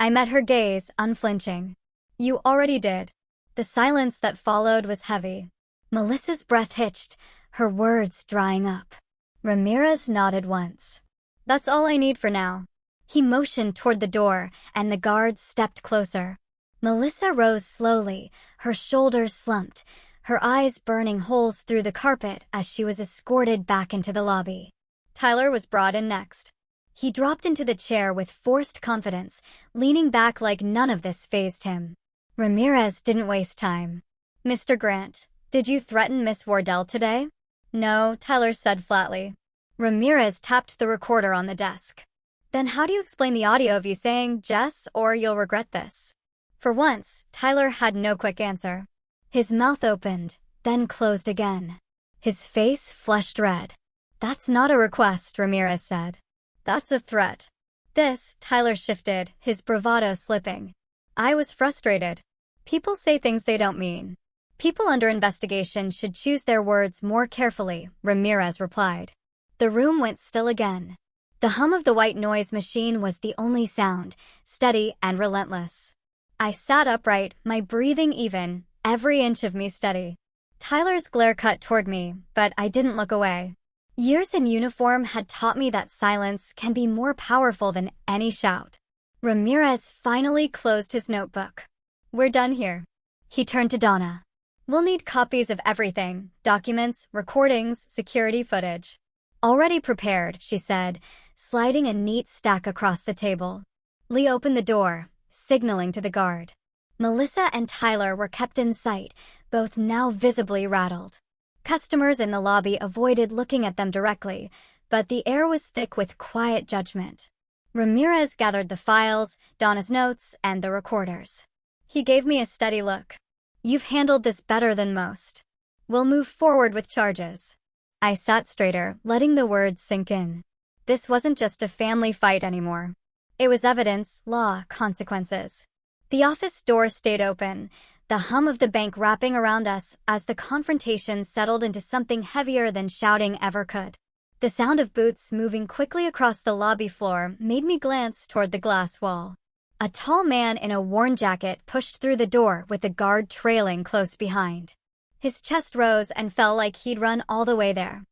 I met her gaze, unflinching. You already did. The silence that followed was heavy. Melissa's breath hitched, her words drying up. Ramirez nodded once. That's all I need for now. He motioned toward the door, and the guards stepped closer. Melissa rose slowly, her shoulders slumped, her eyes burning holes through the carpet as she was escorted back into the lobby. Tyler was brought in next. He dropped into the chair with forced confidence, leaning back like none of this fazed him. Ramirez didn't waste time. Mr. Grant, did you threaten Miss Wardell today? No, Tyler said flatly. Ramirez tapped the recorder on the desk. Then how do you explain the audio of you saying, Jess, or you'll regret this? For once, Tyler had no quick answer. His mouth opened, then closed again. His face flushed red. That's not a request, Ramirez said. That's a threat. This, Tyler shifted, his bravado slipping. I was frustrated. People say things they don't mean. People under investigation should choose their words more carefully, Ramirez replied. The room went still again. The hum of the white noise machine was the only sound, steady and relentless. I sat upright, my breathing even, every inch of me steady. Tyler's glare cut toward me, but I didn't look away. Years in uniform had taught me that silence can be more powerful than any shout. Ramirez finally closed his notebook. We're done here. He turned to Donna. We'll need copies of everything, documents, recordings, security footage. Already prepared, she said, sliding a neat stack across the table. Lee opened the door, signaling to the guard. Melissa and Tyler were kept in sight, both now visibly rattled. Customers in the lobby avoided looking at them directly, but the air was thick with quiet judgment. Ramirez gathered the files, Donna's notes, and the recorders. He gave me a steady look. You've handled this better than most. We'll move forward with charges. I sat straighter, letting the words sink in. This wasn't just a family fight anymore. It was evidence, law, consequences. The office door stayed open, the hum of the bank wrapping around us as the confrontation settled into something heavier than shouting ever could. The sound of boots moving quickly across the lobby floor made me glance toward the glass wall. A tall man in a worn jacket pushed through the door with the guard trailing close behind. His chest rose and fell like he'd run all the way there.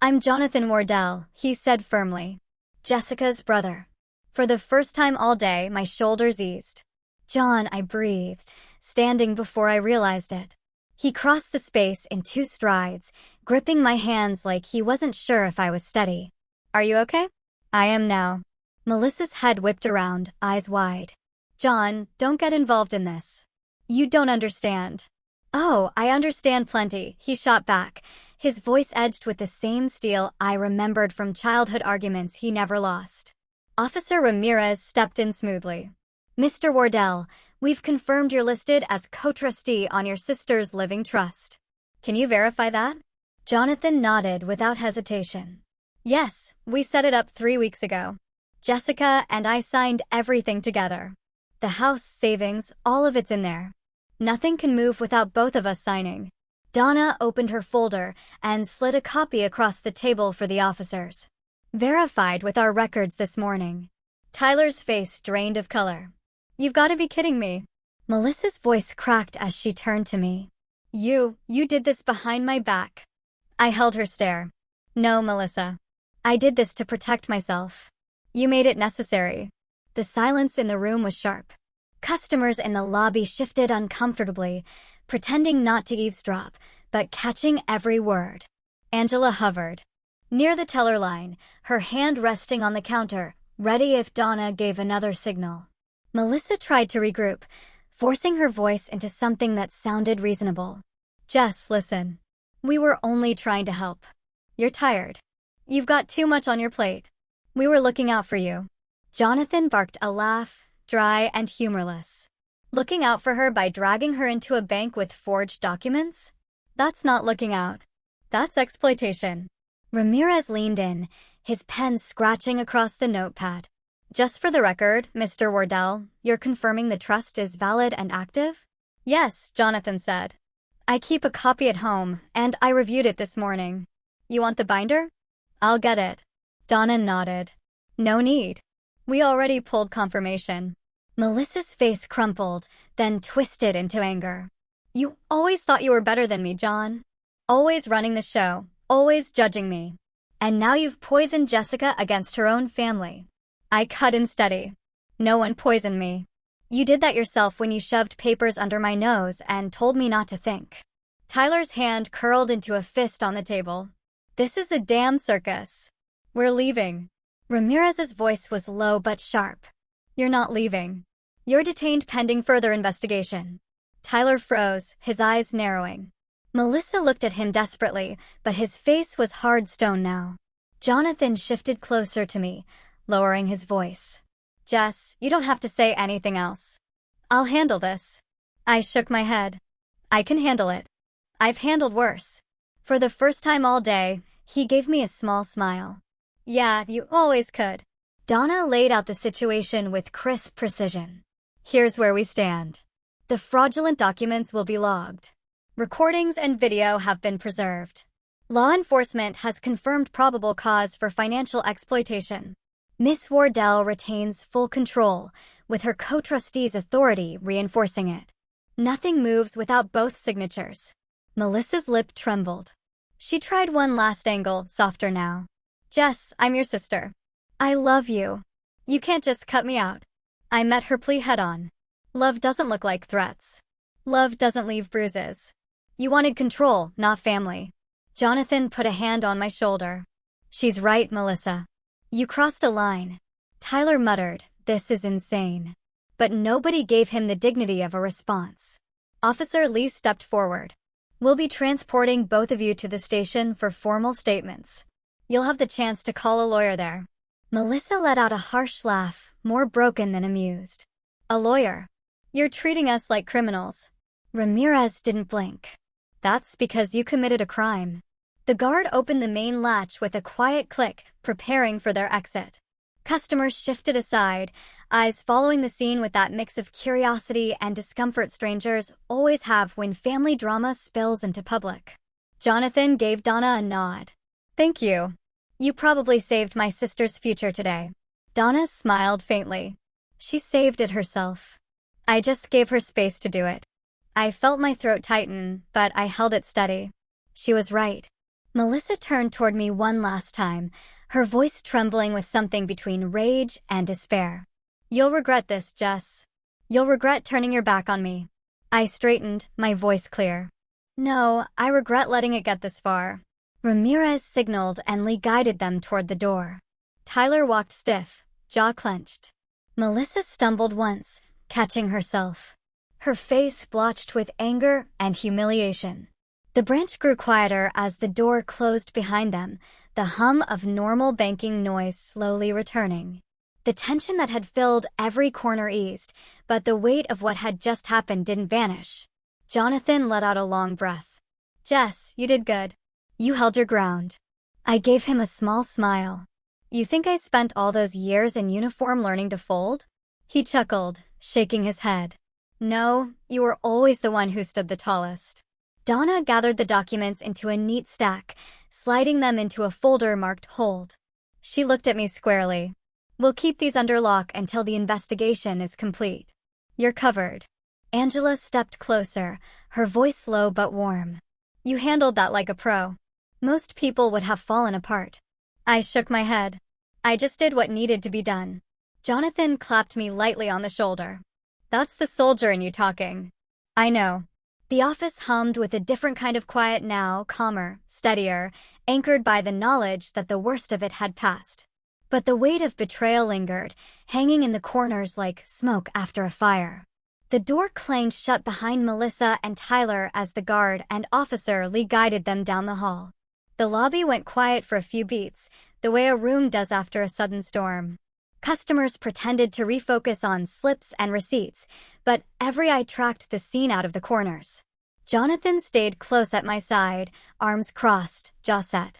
I'm Jonathan Wardell, he said firmly. Jessica's brother. For the first time all day, my shoulders eased. John, I breathed, standing before I realized it. He crossed the space in 2 strides, gripping my hands like he wasn't sure if I was steady. Are you okay? I am now. Melissa's head whipped around, eyes wide. John, don't get involved in this. You don't understand. Oh, I understand plenty, he shot back, his voice edged with the same steel I remembered from childhood arguments he never lost. Officer Ramirez stepped in smoothly. Mr. Wardell, we've confirmed you're listed as co-trustee on your sister's living trust. Can you verify that? Jonathan nodded without hesitation. Yes, we set it up 3 weeks ago. Jessica and I signed everything together. The house, savings, all of it's in there. Nothing can move without both of us signing. Donna opened her folder and slid a copy across the table for the officers. Verified with our records this morning. Tyler's face drained of color. You've got to be kidding me. Melissa's voice cracked as she turned to me. You did this behind my back. I held her stare. No, Melissa. I did this to protect myself. You made it necessary. The silence in the room was sharp. Customers in the lobby shifted uncomfortably, pretending not to eavesdrop, but catching every word. Angela hovered near the teller line, her hand resting on the counter, ready if Donna gave another signal. Melissa tried to regroup, forcing her voice into something that sounded reasonable. Jess, listen. We were only trying to help. You're tired. You've got too much on your plate. We were looking out for you. Jonathan barked a laugh, dry and humorless. Looking out for her by dragging her into a bank with forged documents? That's not looking out. That's exploitation. Ramirez leaned in, his pen scratching across the notepad. Just for the record, Mr. Wardell, you're confirming the trust is valid and active? Yes, Jonathan said. I keep a copy at home, and I reviewed it this morning. You want the binder? I'll get it. Donna nodded. No need. We already pulled confirmation. Melissa's face crumpled, then twisted into anger. You always thought you were better than me, John. Always running the show, always judging me. And now you've poisoned Jessica against her own family. I cut and steady. No one poisoned me. You did that yourself when you shoved papers under my nose and told me not to think. Tyler's hand curled into a fist on the table. This is a damn circus. We're leaving. Ramirez's voice was low but sharp. You're not leaving. You're detained pending further investigation. Tyler froze, his eyes narrowing. Melissa looked at him desperately, but his face was hard stone now. Jonathan shifted closer to me, lowering his voice. Jess, you don't have to say anything else. I'll handle this. I shook my head. I can handle it. I've handled worse. For the first time all day, he gave me a small smile. Yeah, you always could. Donna laid out the situation with crisp precision. Here's where we stand. The fraudulent documents will be logged. Recordings and video have been preserved. Law enforcement has confirmed probable cause for financial exploitation. Miss Wardell retains full control, with her co-trustee's authority reinforcing it. Nothing moves without both signatures. Melissa's lip trembled. She tried one last angle, softer now. Jess, I'm your sister. I love you. You can't just cut me out. I met her plea head-on. Love doesn't look like threats. Love doesn't leave bruises. You wanted control, not family. Jonathan put a hand on my shoulder. She's right, Melissa. You crossed a line. Tyler muttered, this is insane. But nobody gave him the dignity of a response. Officer Lee stepped forward. We'll be transporting both of you to the station for formal statements. You'll have the chance to call a lawyer there. Melissa let out a harsh laugh, more broken than amused. A lawyer? You're treating us like criminals. Ramirez didn't blink. That's because you committed a crime. The guard opened the main latch with a quiet click, preparing for their exit. Customers shifted aside, eyes following the scene with that mix of curiosity and discomfort strangers always have when family drama spills into public. Jonathan gave Donna a nod. Thank you. You probably saved my sister's future today. Donna smiled faintly. She saved it herself. I just gave her space to do it. I felt my throat tighten, but I held it steady. She was right. Melissa turned toward me one last time, her voice trembling with something between rage and despair. You'll regret this, Jess. You'll regret turning your back on me. I straightened, my voice clear. No, I regret letting it get this far. Ramirez signaled and Lee guided them toward the door. Tyler walked stiff, jaw clenched. Melissa stumbled once, catching herself. Her face blotched with anger and humiliation. The branch grew quieter as the door closed behind them, the hum of normal banking noise slowly returning. The tension that had filled every corner eased, but the weight of what had just happened didn't vanish. Jonathan let out a long breath. "Jess, you did good. You held your ground." I gave him a small smile. "You think I spent all those years in uniform learning to fold?" He chuckled, shaking his head. "No, you were always the one who stood the tallest." Donna gathered the documents into a neat stack, sliding them into a folder marked Hold. She looked at me squarely. "We'll keep these under lock until the investigation is complete. You're covered." Angela stepped closer, her voice low but warm. "You handled that like a pro. Most people would have fallen apart." I shook my head. "I just did what needed to be done." Jonathan clapped me lightly on the shoulder. "That's the soldier in you talking." "I know." The office hummed with a different kind of quiet now, calmer, steadier, anchored by the knowledge that the worst of it had passed. But the weight of betrayal lingered, hanging in the corners like smoke after a fire. The door clanged shut behind Melissa and Tyler as the guard and Officer Lee guided them down the hall. The lobby went quiet for a few beats, the way a room does after a sudden storm. Customers pretended to refocus on slips and receipts, but every eye tracked the scene out of the corners. Jonathan stayed close at my side, arms crossed, jaw set.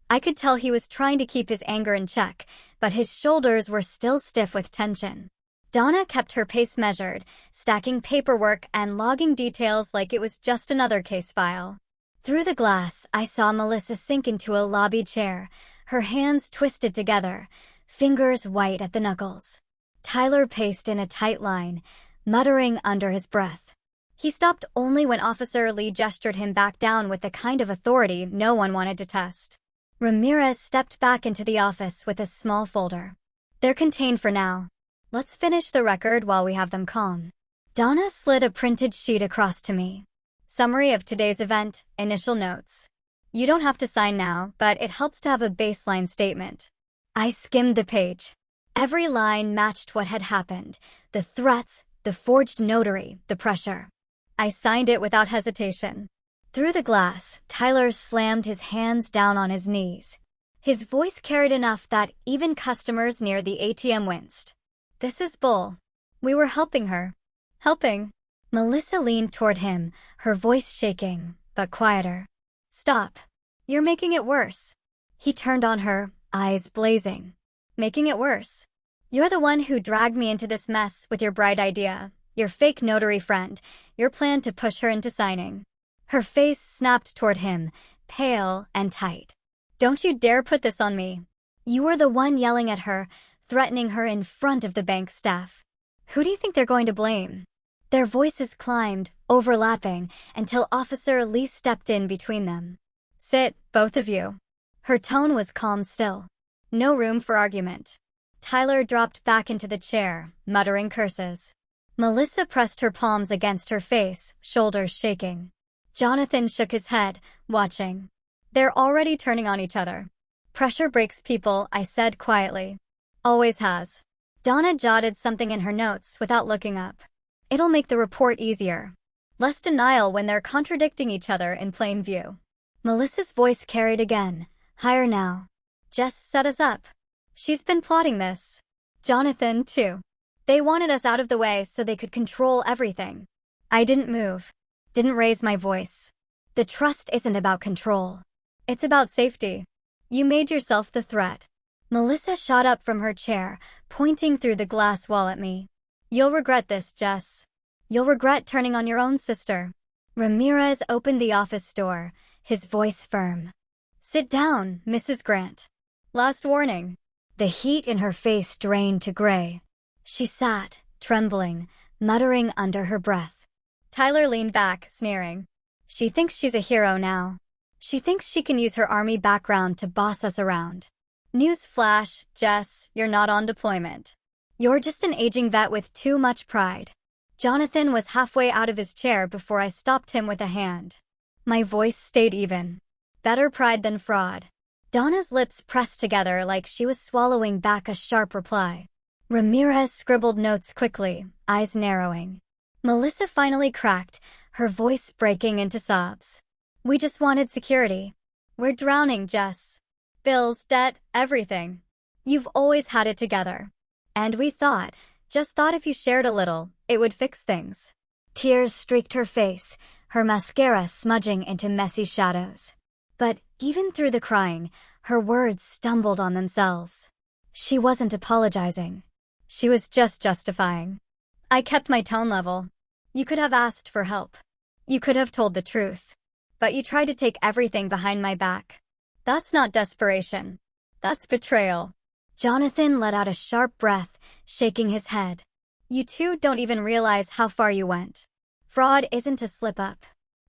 I could tell he was trying to keep his anger in check, but his shoulders were still stiff with tension. Donna kept her pace measured, stacking paperwork and logging details like it was just another case file. Through the glass, I saw Melissa sink into a lobby chair, her hands twisted together, fingers white at the knuckles. Tyler paced in a tight line, muttering under his breath. He stopped only when Officer Lee gestured him back down with the kind of authority no one wanted to test. Ramirez stepped back into the office with a small folder. "They're contained for now. Let's finish the record while we have them calm." Donna slid a printed sheet across to me. "Summary of today's event, initial notes. You don't have to sign now, but it helps to have a baseline statement." I skimmed the page. Every line matched what had happened. The threats, the forged notary, the pressure. I signed it without hesitation. Through the glass, Tyler slammed his hands down on his knees. His voice carried enough that even customers near the ATM winced. "This is bull. We were helping her." "Helping?" Melissa leaned toward him, her voice shaking, but quieter. "Stop. You're making it worse." He turned on her, eyes blazing. "Making it worse? You're the one who dragged me into this mess with your bright idea, your fake notary friend, your plan to push her into signing." Her face snapped toward him, pale and tight. "Don't you dare put this on me. You were the one yelling at her, threatening her in front of the bank staff. Who do you think they're going to blame?" Their voices climbed, overlapping, until Officer Lee stepped in between them. "Sit, both of you." Her tone was calm still. No room for argument. Tyler dropped back into the chair, muttering curses. Melissa pressed her palms against her face, shoulders shaking. Jonathan shook his head, watching. "They're already turning on each other." "Pressure breaks people," I said quietly. "Always has." Donna jotted something in her notes without looking up. "It'll make the report easier. Less denial when they're contradicting each other in plain view." Melissa's voice carried again, higher now. "Jess set us up. She's been plotting this. Jonathan, too. They wanted us out of the way so they could control everything." I didn't move. Didn't raise my voice. The trust isn't about control. It's about safety. You made yourself the threat. Melissa shot up from her chair, pointing through the glass wall at me. "You'll regret this, Jess. You'll regret turning on your own sister." Ramirez opened the office door, his voice firm. "Sit down, Mrs. Grant. Last warning." The heat in her face drained to gray. She sat, trembling, muttering under her breath. Tyler leaned back, sneering. "She thinks she's a hero now. She thinks she can use her army background to boss us around. News flash, Jess, you're not on deployment. You're just an aging vet with too much pride." Jonathan was halfway out of his chair before I stopped him with a hand. My voice stayed even. "Better pride than fraud." Donna's lips pressed together like she was swallowing back a sharp reply. Ramirez scribbled notes quickly, eyes narrowing. Melissa finally cracked, her voice breaking into sobs. We just wanted security. We're drowning, Jess. Bills, debt, everything. You've always had it together. And we just thought if you shared a little, it would fix things. Tears streaked her face, her mascara smudging into messy shadows. But even through the crying, her words stumbled on themselves. She wasn't apologizing. She was just justifying. I kept my tone level. You could have asked for help. You could have told the truth. But you tried to take everything behind my back. That's not desperation. That's betrayal. Jonathan let out a sharp breath, shaking his head. You two don't even realize how far you went. Fraud isn't a slip-up.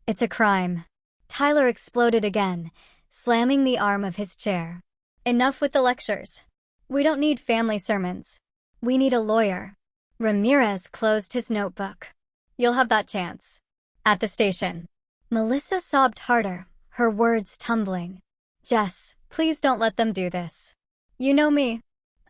It's a crime. Tyler exploded again, slamming the arm of his chair. Enough with the lectures. We don't need family sermons. We need a lawyer. Ramirez closed his notebook. You'll have that chance. At the station. Melissa sobbed harder, her words tumbling. Jess, please don't let them do this. You know me.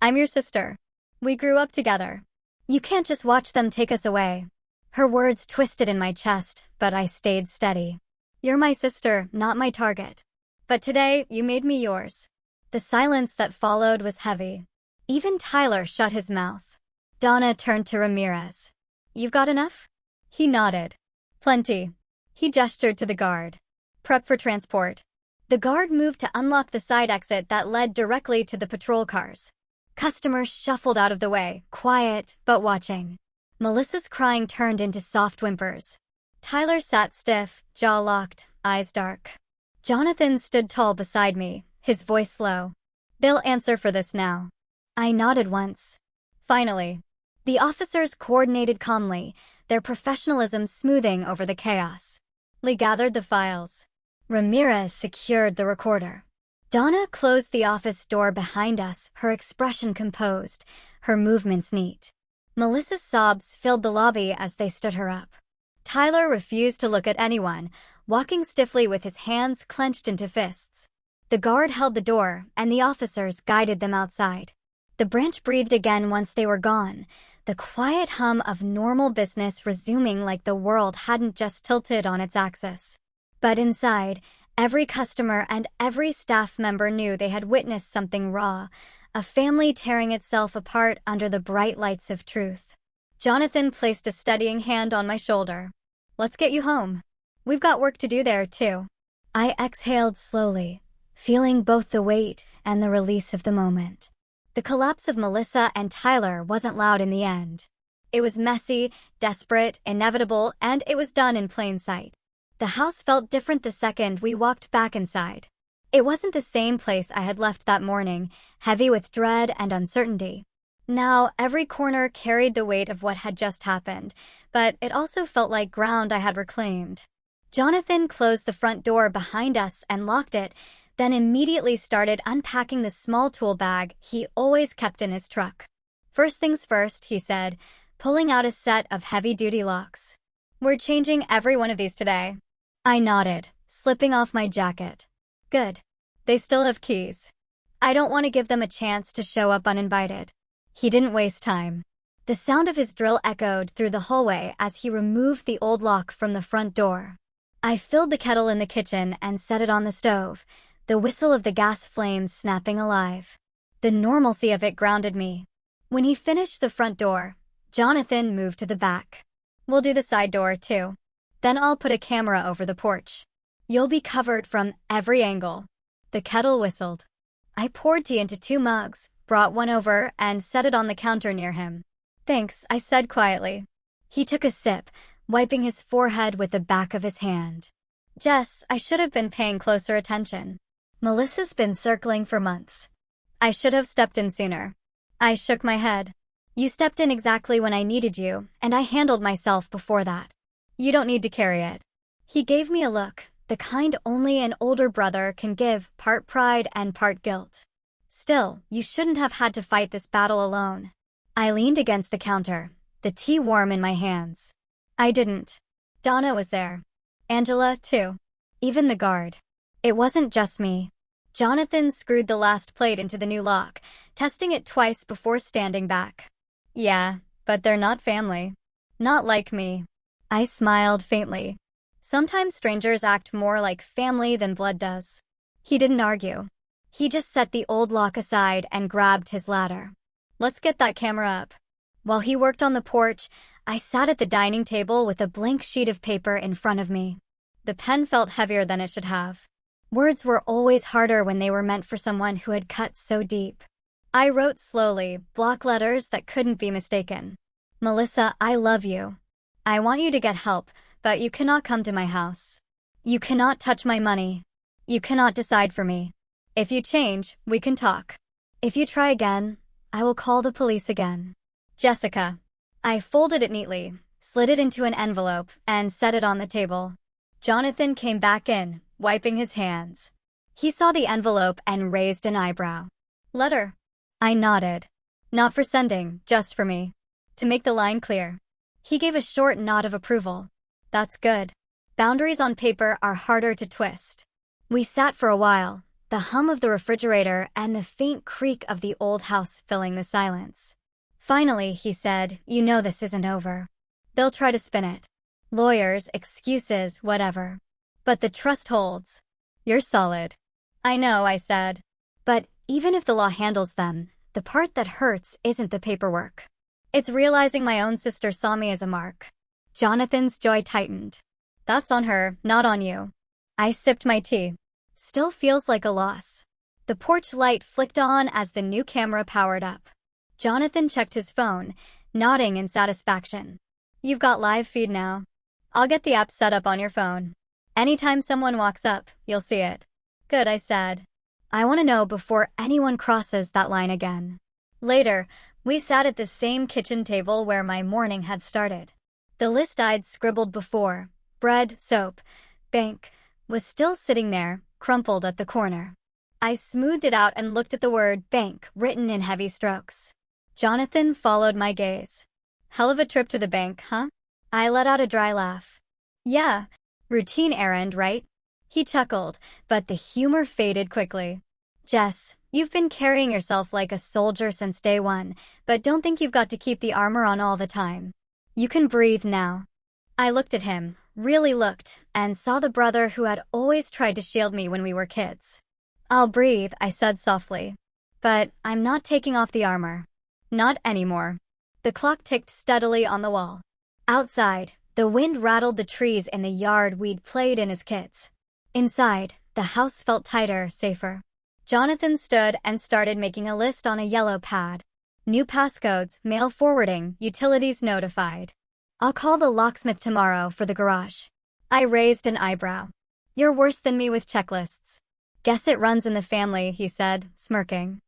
I'm your sister. We grew up together. You can't just watch them take us away. Her words twisted in my chest, but I stayed steady. You're my sister, not my target. But today, you made me yours. The silence that followed was heavy. Even Tyler shut his mouth. Donna turned to Ramirez. You've got enough? He nodded. Plenty. He gestured to the guard. Prep for transport. The guard moved to unlock the side exit that led directly to the patrol cars. Customers shuffled out of the way, quiet but watching. Melissa's crying turned into soft whimpers. Tyler sat stiff, jaw locked, eyes dark. Jonathan stood tall beside me, his voice low. They'll answer for this now. I nodded once. Finally. The officers coordinated calmly, their professionalism smoothing over the chaos. Lee gathered the files. Ramirez secured the recorder. Donna closed the office door behind us, her expression composed, her movements neat. Melissa's sobs filled the lobby as they stood her up. Tyler refused to look at anyone, walking stiffly with his hands clenched into fists. The guard held the door, and the officers guided them outside. The branch breathed again once they were gone, the quiet hum of normal business resuming like the world hadn't just tilted on its axis. But inside, every customer and every staff member knew they had witnessed something raw, a family tearing itself apart under the bright lights of truth. Jonathan placed a steadying hand on my shoulder. Let's get you home. We've got work to do there, too. I exhaled slowly, feeling both the weight and the release of the moment. The collapse of Melissa and Tyler wasn't loud in the end. It was messy, desperate, inevitable, and it was done in plain sight. The house felt different the second we walked back inside. It wasn't the same place I had left that morning, heavy with dread and uncertainty. Now, every corner carried the weight of what had just happened, but it also felt like ground I had reclaimed. Jonathan closed the front door behind us and locked it, then immediately started unpacking the small tool bag he always kept in his truck. First things first, he said, pulling out a set of heavy-duty locks. We're changing every one of these today. I nodded, slipping off my jacket. Good. They still have keys. I don't want to give them a chance to show up uninvited. He didn't waste time. The sound of his drill echoed through the hallway as he removed the old lock from the front door. I filled the kettle in the kitchen and set it on the stove, the whistle of the gas flames snapping alive. The normalcy of it grounded me. When he finished the front door, Jonathan moved to the back. We'll do the side door, too. Then I'll put a camera over the porch. You'll be covered from every angle. The kettle whistled. I poured tea into 2 mugs, brought one over, and set it on the counter near him. Thanks, I said quietly. He took a sip, wiping his forehead with the back of his hand. Jess, I should have been paying closer attention. Melissa's been circling for months. I should have stepped in sooner. I shook my head. You stepped in exactly when I needed you, and I handled myself before that. You don't need to carry it. He gave me a look, the kind only an older brother can give, part pride and part guilt. Still, you shouldn't have had to fight this battle alone. I leaned against the counter, the tea warm in my hands. I didn't. Donna was there. Angela, too. Even the guard. It wasn't just me. Jonathan screwed the last plate into the new lock, testing it twice before standing back. Yeah, but they're not family. Not like me. I smiled faintly. Sometimes strangers act more like family than blood does. He didn't argue. He just set the old lock aside and grabbed his ladder. Let's get that camera up. While he worked on the porch, I sat at the dining table with a blank sheet of paper in front of me. The pen felt heavier than it should have. Words were always harder when they were meant for someone who had cut so deep. I wrote slowly, block letters that couldn't be mistaken. Melissa, I love you. I want you to get help, but you cannot come to my house. You cannot touch my money. You cannot decide for me. If you change, we can talk. If you try again, I will call the police again. Jessica. I folded it neatly, slid it into an envelope, and set it on the table. Jonathan came back in, wiping his hands. He saw the envelope and raised an eyebrow. Letter. I nodded. Not for sending, just for me. To make the line clear. He gave a short nod of approval. That's good. Boundaries on paper are harder to twist. We sat for a while, the hum of the refrigerator and the faint creak of the old house filling the silence. Finally, he said, you know this isn't over. They'll try to spin it. Lawyers, excuses, whatever. But the trust holds. You're solid. I know, I said. But even if the law handles them, the part that hurts isn't the paperwork. It's realizing my own sister saw me as a mark. Jonathan's jaw tightened. That's on her, not on you. I sipped my tea. Still feels like a loss. The porch light flicked on as the new camera powered up. Jonathan checked his phone, nodding in satisfaction. You've got live feed now. I'll get the app set up on your phone. Anytime someone walks up, you'll see it. Good, I said. I want to know before anyone crosses that line again. Later, we sat at the same kitchen table where my morning had started. The list I'd scribbled before, bread, soap, bank, was still sitting there, crumpled at the corner. I smoothed it out and looked at the word bank written in heavy strokes. Jonathan followed my gaze. Hell of a trip to the bank, huh? I let out a dry laugh. Yeah, routine errand, right? He chuckled, but the humor faded quickly. Jess, you've been carrying yourself like a soldier since day one, but don't think you've got to keep the armor on all the time. You can breathe now. I looked at him, really looked, and saw the brother who had always tried to shield me when we were kids. I'll breathe, I said softly. But I'm not taking off the armor. Not anymore. The clock ticked steadily on the wall. Outside, the wind rattled the trees in the yard we'd played in as kids. Inside, the house felt tighter, safer. Jonathan stood and started making a list on a yellow pad. New passcodes, mail forwarding, utilities notified. I'll call the locksmith tomorrow for the garage. I raised an eyebrow. You're worse than me with checklists. Guess it runs in the family, he said, smirking.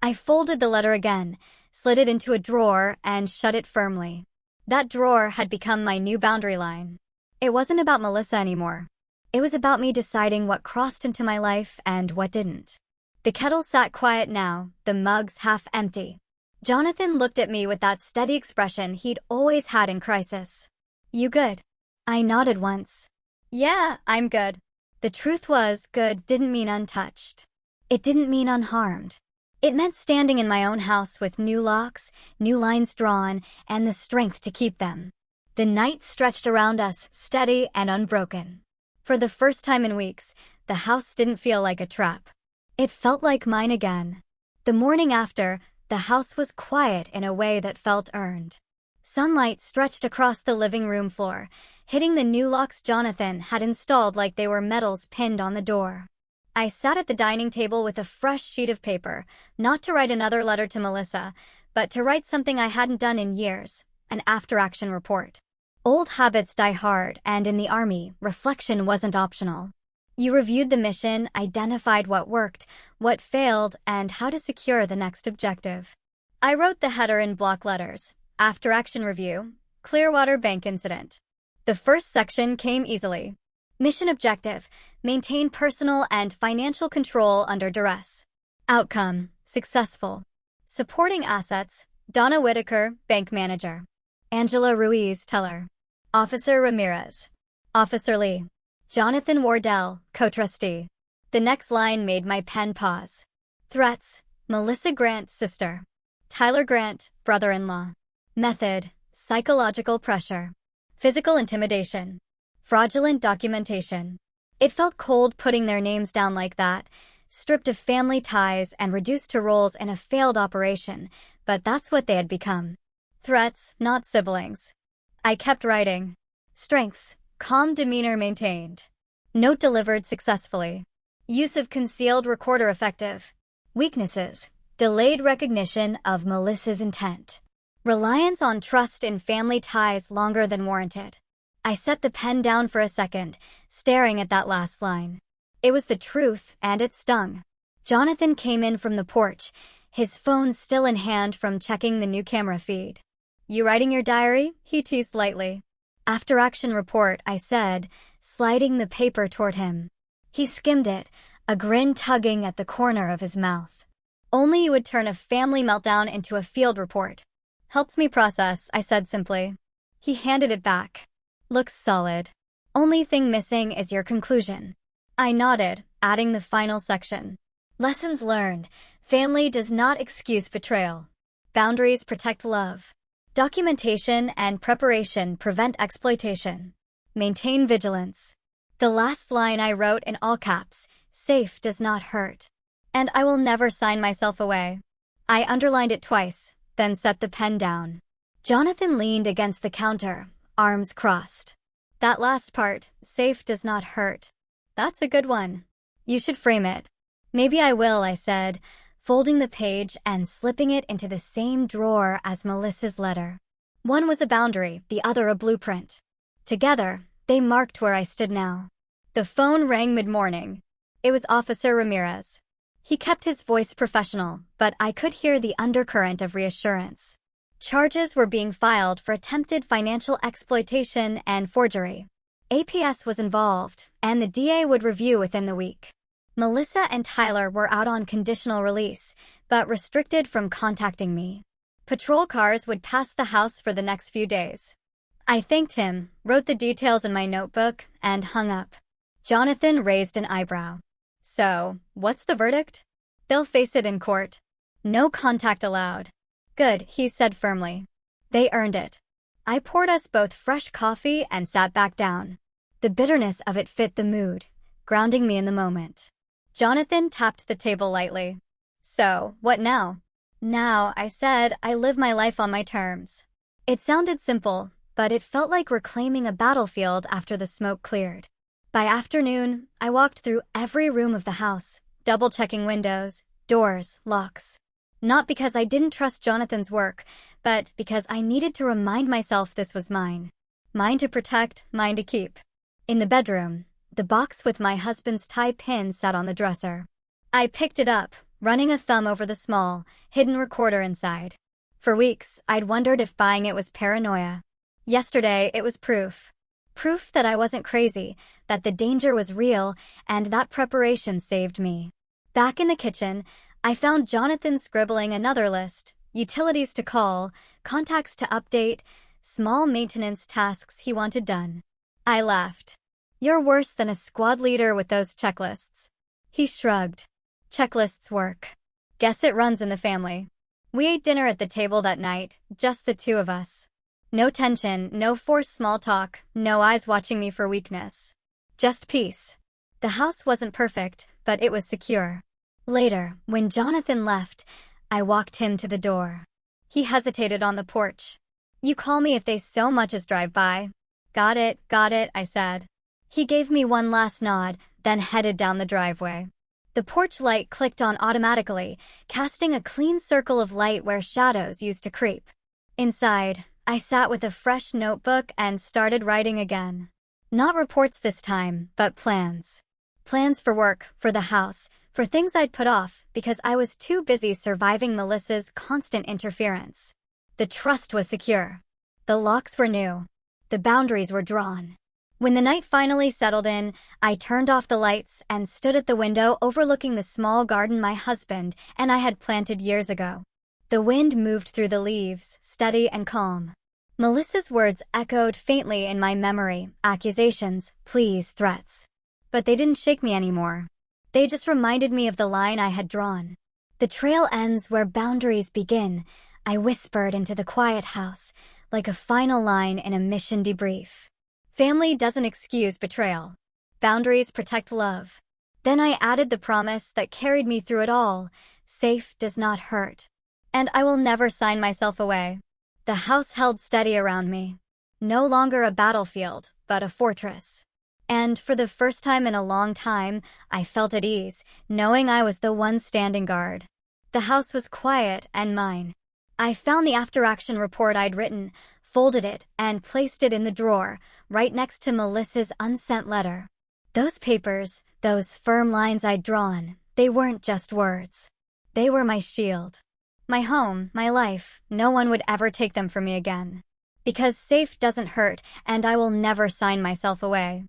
I folded the letter again, slid it into a drawer, and shut it firmly. That drawer had become my new boundary line. It wasn't about Melissa anymore. It was about me deciding what crossed into my life and what didn't. The kettle sat quiet now, the mugs half empty. Jonathan looked at me with that steady expression he'd always had in crisis. You good? I nodded once. Yeah, I'm good. The truth was, good didn't mean untouched. It didn't mean unharmed. It meant standing in my own house with new locks, new lines drawn, and the strength to keep them. The night stretched around us, steady and unbroken. For the first time in weeks, the house didn't feel like a trap. It felt like mine again. The morning after, the house was quiet in a way that felt earned. Sunlight stretched across the living room floor, hitting the new locks Jonathan had installed like they were metals pinned on the door. I sat at the dining table with a fresh sheet of paper, not to write another letter to Melissa, but to write something I hadn't done in years, an after-action report. Old habits die hard, and in the Army, reflection wasn't optional. You reviewed the mission, identified what worked, what failed, and how to secure the next objective. I wrote the header in block letters, after-action review, Clearwater Bank incident. The first section came easily. Mission objective, maintain personal and financial control under duress. Outcome, successful. Supporting assets, Donna Whitaker, bank manager. Angela Ruiz, teller. Officer Ramirez. Officer Lee. Jonathan Wardell, co-trustee. The next line made my pen pause. Threats, Melissa Grant, sister. Tyler Grant, brother-in-law. Method: psychological pressure. Physical intimidation. Fraudulent documentation. It felt cold putting their names down like that, stripped of family ties and reduced to roles in a failed operation, but that's what they had become. Threats, not siblings. I kept writing. Strengths: calm demeanor maintained. Note delivered successfully. Use of concealed recorder effective. Weaknesses: delayed recognition of Melissa's intent. Reliance on trust in family ties longer than warranted. I set the pen down for a second, staring at that last line. It was the truth, and it stung. Jonathan came in from the porch, his phone still in hand from checking the new camera feed. "You writing your diary?" he teased lightly. "After action report," I said, sliding the paper toward him. He skimmed it, a grin tugging at the corner of his mouth. "Only you would turn a family meltdown into a field report." "Helps me process," I said simply. He handed it back. "Looks solid. Only thing missing is your conclusion." I nodded, adding the final section. "Lessons learned. Family does not excuse betrayal. Boundaries protect love. Documentation and preparation prevent exploitation. Maintain vigilance." The last line I wrote in all caps: "Safe does not hurt." And I will never sign myself away. I underlined it twice, then set the pen down. Jonathan leaned against the counter, arms crossed. "That last part, safe does not hurt. That's a good one. You should frame it." "Maybe I will," I said, folding the page and slipping it into the same drawer as Melissa's letter. One was a boundary, the other a blueprint. Together, they marked where I stood now. The phone rang mid-morning. It was Officer Ramirez. He kept his voice professional, but I could hear the undercurrent of reassurance. Charges were being filed for attempted financial exploitation and forgery. APS was involved, and the DA would review within the week. Melissa and Tyler were out on conditional release, but restricted from contacting me. Patrol cars would pass the house for the next few days. I thanked him, wrote the details in my notebook, and hung up. Jonathan raised an eyebrow. "So, what's the verdict?" "They'll face it in court. No contact allowed." "Good," he said firmly. "They earned it." I poured us both fresh coffee and sat back down. The bitterness of it fit the mood, grounding me in the moment. Jonathan tapped the table lightly. "So, what now?" "Now," I said, "I live my life on my terms." It sounded simple, but it felt like reclaiming a battlefield after the smoke cleared. By afternoon, I walked through every room of the house, double-checking windows, doors, locks. Not because I didn't trust Jonathan's work, but because I needed to remind myself this was mine. Mine to protect, mine to keep. In the bedroom, the box with my husband's tie pin sat on the dresser. I picked it up, running a thumb over the small, hidden recorder inside. For weeks, I'd wondered if buying it was paranoia. Yesterday, it was proof. Proof that I wasn't crazy, that the danger was real, and that preparation saved me. Back in the kitchen, I found Jonathan scribbling another list: utilities to call, contacts to update, small maintenance tasks he wanted done. I laughed. "You're worse than a squad leader with those checklists." He shrugged. "Checklists work. Guess it runs in the family." We ate dinner at the table that night, just the two of us. No tension, no forced small talk, no eyes watching me for weakness. Just peace. The house wasn't perfect, but it was secure. Later, when Jonathan left, I walked him to the door. He hesitated on the porch. "You call me if they so much as drive by." Got it, I said. He gave me one last nod, then headed down the driveway. The porch light clicked on automatically, casting a clean circle of light where shadows used to creep. Inside, I sat with a fresh notebook and started writing again. Not reports this time, but plans. Plans for work, for the house, for things I'd put off because I was too busy surviving Melissa's constant interference. The trust was secure. The locks were new. The boundaries were drawn. When the night finally settled in, I turned off the lights and stood at the window overlooking the small garden my husband and I had planted years ago. The wind moved through the leaves, steady and calm. Melissa's words echoed faintly in my memory: accusations, pleas, threats. But they didn't shake me anymore. They just reminded me of the line I had drawn. The trail ends where boundaries begin. I whispered into the quiet house, like a final line in a mission debrief. Family doesn't excuse betrayal. Boundaries protect love. Then I added the promise that carried me through it all: safe does not hurt. And I will never sign myself away. The house held steady around me. No longer a battlefield, but a fortress. And for the first time in a long time, I felt at ease, knowing I was the one standing guard. The house was quiet and mine. I found the after-action report I'd written, folded it, and placed it in the drawer, right next to Melissa's unsent letter. Those papers, those firm lines I'd drawn, they weren't just words. They were my shield. My home, my life, no one would ever take them from me again. Because safe doesn't hurt, and I will never sign myself away.